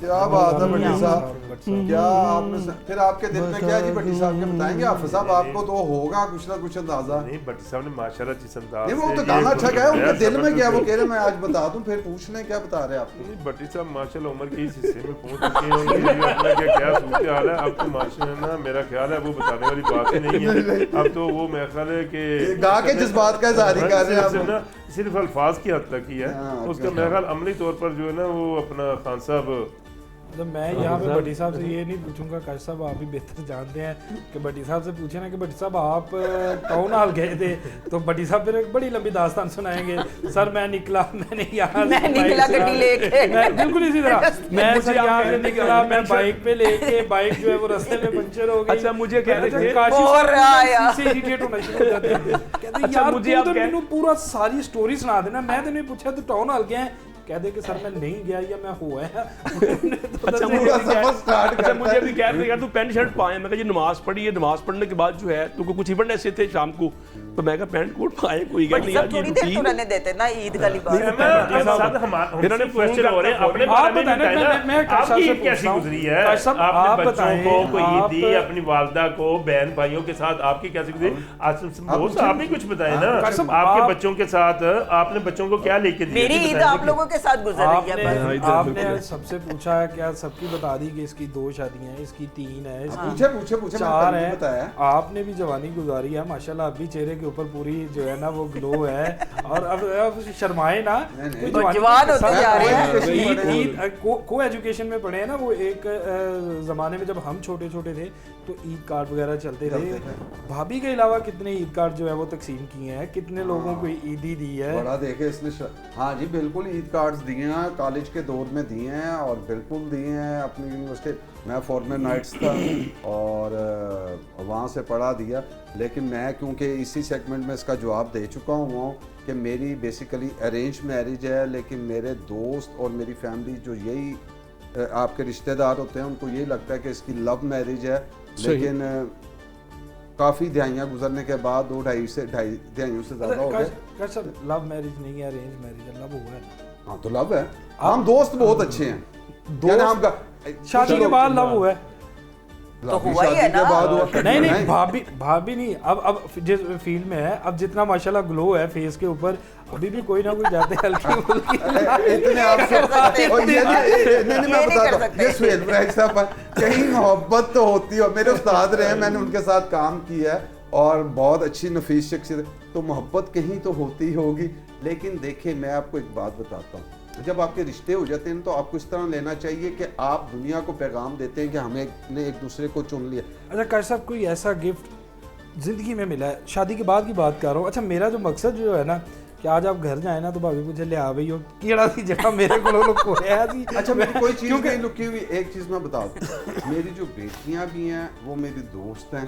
کیا بات ہے بھٹی صاحب, کیا آپ نے پھر آپ کے دل میں کیا جی بھٹی صاحب کے بتائیں گے حافظ صاحب, آپ کو تو ہوگا کچھ نہ کچھ اندازہ. نہیں بھٹی صاحب نے ماشاءاللہ جس انداز نہیں وہ تو گانا اچھا گایا, ان کے دل میں کیا وہ کہہ رہے میں آج بتا دوں, پھر پوچھ لیں کیا بتا رہے آپ کو. بھٹی صاحب ماشاءاللہ عمر کے اس حصے میں پہنچ چکے ہیں, اپنا کیا صورتحال ہے اب تو ماشاءاللہ میرا خیال ہے وہ بتانے والی بات ہی نہیں ہے. اب تو وہ میرا خیال ہے کہ گا کے جذبات کا اظہار کر رہے ہیں, صرف الفاظ کی حد تک ہی ہے, اس کا میرا خیال عملی طور پر جو ہے نا وہ اپنا خان صاحب. میں یہاں پہ بھٹی صاحب سے یہ نہیں پوچھوں گا, کاش صاحب آپ بھی بہتر جانتے ہیں کہ بھٹی صاحب سے پوچھیں نا کہ بھٹی صاحب آپ ٹاؤن ہال گئے تھے, تو بھٹی صاحب پھر ایک بڑی لمبی داستان سنائیں گے. سر میں نکلا, میں نے یہاں گڈی لے کے, بالکل اسی طرح میں سر یہاں سے نکلا, میں بائک پہ لے کے, بائک جو ہے وہ رستے میں پنچر ہو گئی. اچھا مجھے کہہ رہے تھے کاشی سے اریٹیٹ ہونا شروع ہو جاتے ہیں, کہتے ہیں یار تو مینوں پورا ساری سٹوری سنا دینا, میں تو نہیں پوچھا تو ٹاؤن ہال گئے ہیں, کہہ دے کہ سر میں نہیں گیا یا میں ہوا ہے. اچھا مجھے بھی کہہ رہے تھے تو پینٹ شرٹ پائے, میں کہا یہ نماز پڑھی ہے, نماز پڑھنے کے بعد جو ہے تو کچھ ایونٹ ایسے تھے شام کو, تو میں کہا پینٹ کوٹ پائے کوئی گل نہیں یار, تھوڑی دیر تو رہنے دیتے نا عید کا لباس. انہوں نے کوشچن ہو رہے ہیں اپنے بارے میں بتائیں, آپ کی عید کیسی گزری ہے, آپ نے بچوں کو کوئی عید دی, اپنی والدہ کو, بہن بھائیوں کے ساتھ آپ کی کیسی گزری, آپ نے کچھ بتائیں نا, آپ کے بچوں کے ساتھ آپ نے بچوں کو کیا لے کے دی. میری عید آپ لوگوں کے ساتھ گزر رہی ہے. آپ نے سب سے پوچھا کیا سب کی بتا دی کہ اس کی 2 شادیاں ہیں, اس کی 3 ہے, اس کی 4 ہیں. آپ نے بھی جوانی گزاری ہے ماشاءاللہ, اب بھی چہرے کے اوپر پوری جو ہے نا وہ گلو ہے, اور اب شرمائے نا, جوان ہوتے جا رہے ہیں. کو ایجوکیشن میں پڑھے ہیں نا, وہ ایک زمانے میں جب ہم چھوٹے چھوٹے تھے تو عید کارڈ وغیرہ چلتے تھے. بھابھی کے علاوہ کتنے عید کارڈ جو ہے وہ تقسیم کیے ہیں, کتنے لوگوں کو عیدی دی ہے. بڑا دیکھے اس نے, ہاں جی بالکل عید کارڈز دیے ہیں, کالج کے دور میں دیے ہیں, اور بالکل دیے ہیں اپنی یونیورسٹی. میں فورمن نائٹس تھا اور وہاں سے پڑھا دیا, لیکن میں کیونکہ اسی سیگمنٹ میں اس کا جواب دے چکا ہوں کہ میری بیسیکلی ارینج میرج ہے, لیکن میرے دوست اور میری فیملی جو یہی آپ کے رشتہ دار ہوتے ہیں ان کو یہی لگتا ہے کہ اس کی لو میرج ہے, لیکن کافی دہائیاں گزرنے کے بعد 2-2.5 دہائیوں سے زیادہ ہو گئے. لو میرج نہیں ہے, ارینج میرج ہے, لو ہوا ہے. ہاں تو لو ہے, ہم دوست بہت اچھے ہیں, شادی کے بعد لو ہوا ہے, تو ہوا ہی ہے نا. نہیں بھابھی نہیں, اب جس فیلڈ میں ہے, اب جتنا ماشاءاللہ گلو ہے فیس کے اوپر, ابھی بھی کوئی نہ کوئی جاتے ہلکی پھلکی. اتنے آپ سے میں بتاتا ہوں, یہ سہیل برائج صاحب کہیں محبت تو ہوتی ہے, میرے استاد رہے ہیں, میں نے ان کے ساتھ کام کیا ہے اور بہت اچھی نفیس شخصیت, تو محبت کہیں تو ہوتی ہوگی. لیکن دیکھیں میں آپ کو ایک بات بتاتا ہوں, جب آپ کے رشتے ہو جاتے ہیں تو آپ کو اس طرح لینا چاہیے کہ آپ دنیا کو پیغام دیتے ہیں کہ ہمیں نے ایک دوسرے کو چن لیا. اچھا کاش صاحب کوئی ایسا گفٹ زندگی میں ملا ہے, شادی کے بعد کی بات کر رہا ہوں. اچھا میرا جو مقصد جو ہے نا کہ آج آپ گھر جائیں نا تو بھابھی مجھے لے آ گئی ہو کیڑا سی جگہ میرے کو لوگ ہے جی. اچھا میری کوئی چیز نہیں لکی ہوئی, ایک چیز میں بتا دوں, میری جو بیٹیاں بھی ہیں وہ میری دوست ہیں,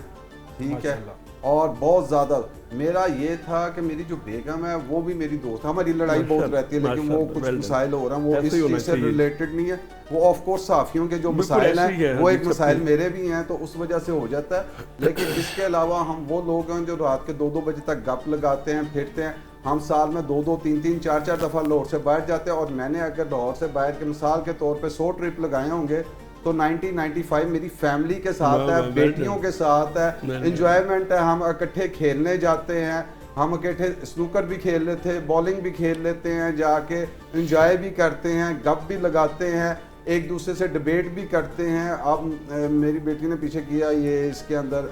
ٹھیک ہے, اور بہت زیادہ میرا یہ تھا کہ میری جو بیگم ہے وہ بھی میری دوست ہے. ہماری لڑائی بہت رہتی ہے لیکن وہ کچھ مسائل ہو رہا ہیں, وہ اس چیز سے ریلیٹڈ نہیں ہے, وہ آف کورس صحافیوں کے جو مسائل ہیں وہ ایک مسائل میرے بھی ہیں, تو اس وجہ سے ہو جاتا ہے. لیکن اس کے علاوہ ہم وہ لوگ ہیں جو رات کے 2-2 بجے تک گپ لگاتے ہیں, پھرتے ہیں. ہم سال میں 2-2, 3-3, 4-4 دفعہ لاہور سے باہر جاتے ہیں, اور میں نے اگر لاہور سے باہر کے مثال کے طور پہ 100 ٹرپ لگائے ہوں گے تو 1995 میری فیملی کے ساتھ ہے, بیٹیوں کے ساتھ ہے, انجوائمنٹ ہے, ہم اکٹھے کھیلنے جاتے ہیں, ہم اکٹھے سنوکر بھی کھیل لیتے ہیں, بولنگ بھی کھیل لیتے ہیں, جا کے انجوائے بھی کرتے ہیں, گپ بھی لگاتے ہیں, ایک دوسرے سے ڈبیٹ بھی کرتے ہیں. اب میری بیٹی نے پیچھے کیا یہ اس کے اندر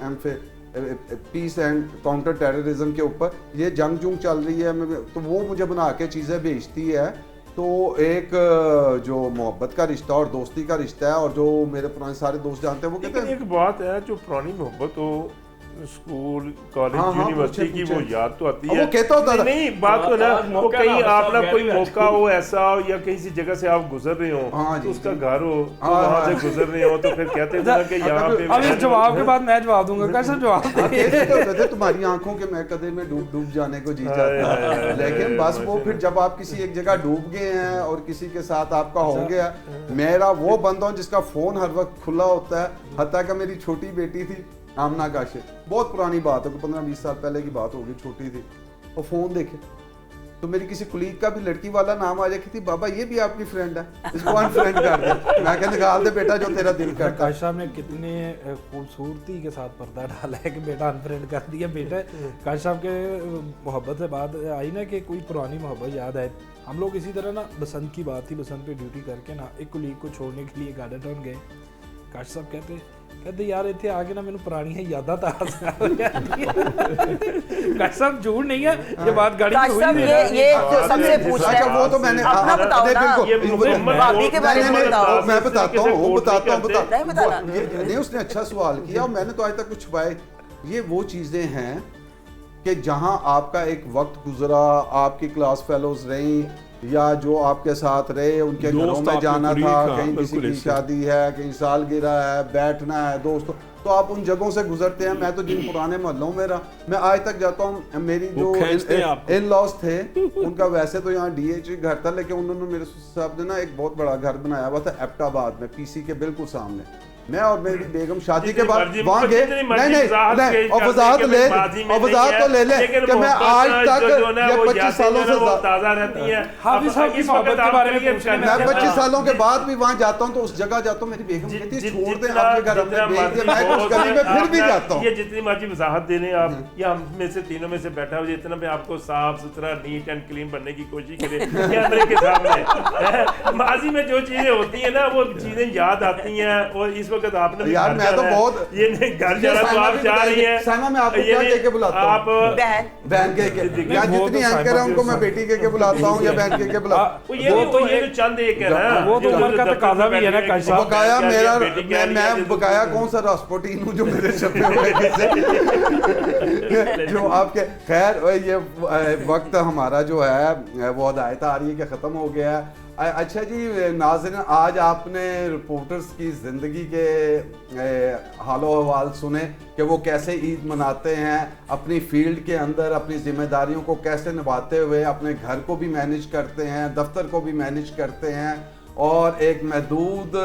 پیس اینڈ کاؤنٹر ٹیررزم کے اوپر یہ جنگ چل رہی ہے, تو وہ مجھے بنا کے چیزیں بھیجتی ہے. تو ایک جو محبت کا رشتہ اور دوستی کا رشتہ ہے, اور جو میرے پرانے سارے دوست جانتے ہیں وہ کہتے ہیں ایک بات ہے جو پرانی محبت ہو اسکول کالج یونیورسٹی کی وہ یاد تو آتی ہے, وہ کہتا ہوتا تھا نہیں بات تو نا وہ کہیں آپ نا کوئی موقع ہو ایسا ہو یا کہیں سی جگہ سے آپ گزر رہے ہو تو اس کا گھر ہو تو وہاں سے گزر رہے ہو تو پھر کہتے تھے کہ یہاں پہ اب اس جواب کے بعد میں جواب دوں گا, کیسا جواب دے تمہاری آنکھوں کے محکدے میں ڈوب جانے کو جی چاہتا ہے, لیکن بس وہ پھر جب آپ کسی ایک جگہ ڈوب گئے ہیں اور کسی کے ساتھ آپ کا ہو گیا. میرا وہ بندہ ہوں جس کا فون ہر وقت کھلا ہوتا ہے, حتیٰ کہ میری چھوٹی بیٹی تھی آمنہ کاشف, بہت پرانی بات ہے, 15-20 سال پہلے کی بات ہوگی, چھوٹی تھی, وہ فون دیکھے تو میری کسی کلیگ کا بھی لڑکی والا نام آ جاتی تھی, بابا یہ بھی آپ کی فرینڈ ہے, اس کو انفرینڈ کر دیا. میں کہ نکال دے بیٹا جو تیرا دل کرتا. کاش صاحب نے کتنے خوبصورتی کے ساتھ پردہ ڈالا ہے کہ بیٹا انفرینڈ کر دیا. بیٹا کاش صاحب کے محبت سے بات آئی نا کہ کوئی پرانی محبت یاد آئے. ہم لوگ اسی طرح نا بسنت کی بات تھی, بسنت پہ ڈیوٹی کر کے نا ایک کلیگ کو چھوڑنے کے لیے گارڈن ٹاؤن گئے. کاش صاحب کہتے یار اتنے آگے نا میرے پرانی یاداں تازہ. کاش صاحب جھوٹ نہیں ہے, یہ بات گاڑی میں ہوئی ہے. یہ سب سے پوچھ رہے ہیں, وہ تو میں نے اپنا بتاؤ نا, بھابھی کے بارے میں بتاؤ. میں بتاتا ہوں نہیں, اس نے اچھا سوال کیا اور میں نے تو آج تک کچھ چھپائے. یہ وہ چیزیں ہیں کہ جہاں آپ کا ایک وقت گزرا, آپ کی کلاس فیلوز رہیں یا جو آپ کے ساتھ رہے, ان کے گھروں میں جانا تھا, کہیں کسی کی شادی ہے, کہیں سالگرہ ہے, بیٹھنا ہے دوستوں, تو آپ ان جگہوں سے گزرتے ہیں. میں تو جن پرانے محلوں میں رہا, میں آج تک جاتا ہوں. میری جو ان لاس تھے ان کا ویسے تو یہاں ڈی ایچ گھر تھا, لیکن انہوں نے میرے صاحب نے نا ایک بہت بڑا گھر بنایا ہوا تھا ایبٹ آباد میں, پی سی کے بالکل سامنے. میں اور میری بیگم شادی کے بعد وہاں گئے, نہیں اور وضاحت تو لے لیں کہ میں آج تک یہ 25 سالوں سے تازہ رہتی ہے. حافظ صاحب کی محبت کے بارے میں میں 25 سالوں کے بعد بھی وہاں جاتا ہوں تو اس جگہ جاتا ہوں, میری بیگم کہتی ہے چھوڑ دیں آپ کے گھر میں بھیج دیں, میں کچھ گلی میں پھر بھی جاتا ہوں. یہ جتنی مرضی وضاحت دے لیں آپ, یا ہم میں سے تینوں میں سے بیٹھا ہو جتنا بھی آپ کو صاف ستھرا نیٹ اینڈ کلین بننے کی کوشش کرے کیمرے کے سامنے, ماضی میں جو چیزیں ہوتی ہیں نا وہ چیزیں یاد آتی ہیں. اور اس وقت آپ نے میں تو بہت یہ گھر جانا تو آپ جا رہی ہیں. سائمہ میں آپ کو کیا کہہ کے بلاتا ہوں, بہن کہہ کے, یا جتنی اینکر ہیں ان کو میں بیٹی کہہ کے بلاتا ہوں یا بہن کہہ کے بلاتا ہوں. یہ تو چند ایک ہے نا, وہ تو عمر کا تقاضا بھی ہے نا. بقایا میرا میں بقایا کون سا راسپوٹین ہوں جو میرے چھپے ہوئے جو آپ کے. خیر یہ وقت ہمارا جو ہے وہ ہدایت آ رہی ہے کہ ختم ہو گیا ہے. اچھا جی ناظرین, آج آپ نے رپورٹرز کی زندگی کے حال و احوال سنے کہ وہ کیسے عید مناتے ہیں, اپنی فیلڈ کے اندر اپنی ذمہ داریوں کو کیسے نبھاتے ہوئے اپنے گھر کو بھی مینیج کرتے ہیں, دفتر کو بھی مینیج کرتے ہیں, اور ایک محدود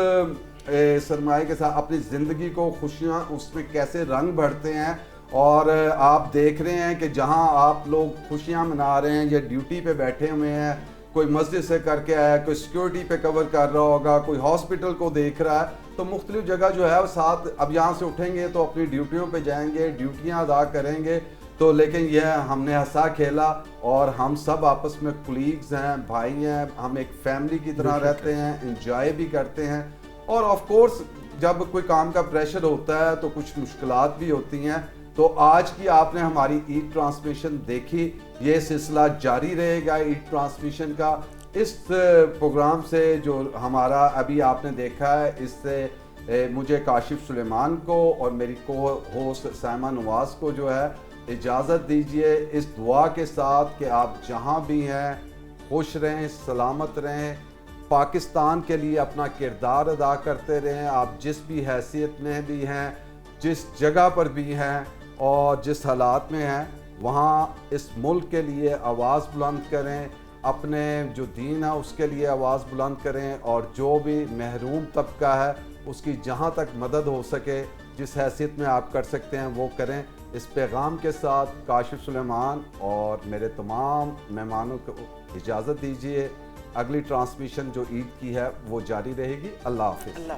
سرمایہ کے ساتھ اپنی زندگی کو خوشیاں اس میں کیسے رنگ بھرتے ہیں. اور آپ دیکھ رہے ہیں کہ جہاں آپ لوگ خوشیاں منا رہے ہیں یا ڈیوٹی پہ بیٹھے ہوئے ہیں, کوئی مسجد سے کر کے آیا, کوئی سیکیورٹی پہ کور کر رہا ہوگا, کوئی ہاسپٹل کو دیکھ رہا ہے, تو مختلف جگہ جو ہے ساتھ اب یہاں سے اٹھیں گے تو اپنی ڈیوٹیوں پہ جائیں گے, ڈیوٹیاں ادا کریں گے. تو لیکن یہ ہم نے ہنسا کھیلا اور ہم سب آپس میں کولیگز ہیں, بھائی ہیں, ہم ایک فیملی کی طرح رہتے ہیں, انجوائے بھی کرتے ہیں. اور آف کورس جب کوئی کام کا پریشر ہوتا ہے تو کچھ مشکلات بھی ہوتی ہیں. تو آج کی آپ نے ہماری عید ٹرانسمیشن دیکھی, یہ سلسلہ جاری رہے گا عید ٹرانسمیشن کا. اس پروگرام سے جو ہمارا ابھی آپ نے دیکھا ہے, اس سے مجھے کاشف سلیمان کو اور میری کو ہوسٹ سائمہ نواز کو جو ہے اجازت دیجیے, اس دعا کے ساتھ کہ آپ جہاں بھی ہیں خوش رہیں, سلامت رہیں, پاکستان کے لیے اپنا کردار ادا کرتے رہیں. آپ جس بھی حیثیت میں بھی ہیں, جس جگہ پر بھی ہیں اور جس حالات میں ہیں, وہاں اس ملک کے لیے آواز بلند کریں, اپنے جو دین ہے اس کے لیے آواز بلند کریں, اور جو بھی محروم طبقہ ہے اس کی جہاں تک مدد ہو سکے جس حیثیت میں آپ کر سکتے ہیں وہ کریں. اس پیغام کے ساتھ کاشف سلیمان اور میرے تمام مہمانوں کو اجازت دیجیے. اگلی ٹرانسمیشن جو عید کی ہے وہ جاری رہے گی. اللہ حافظ.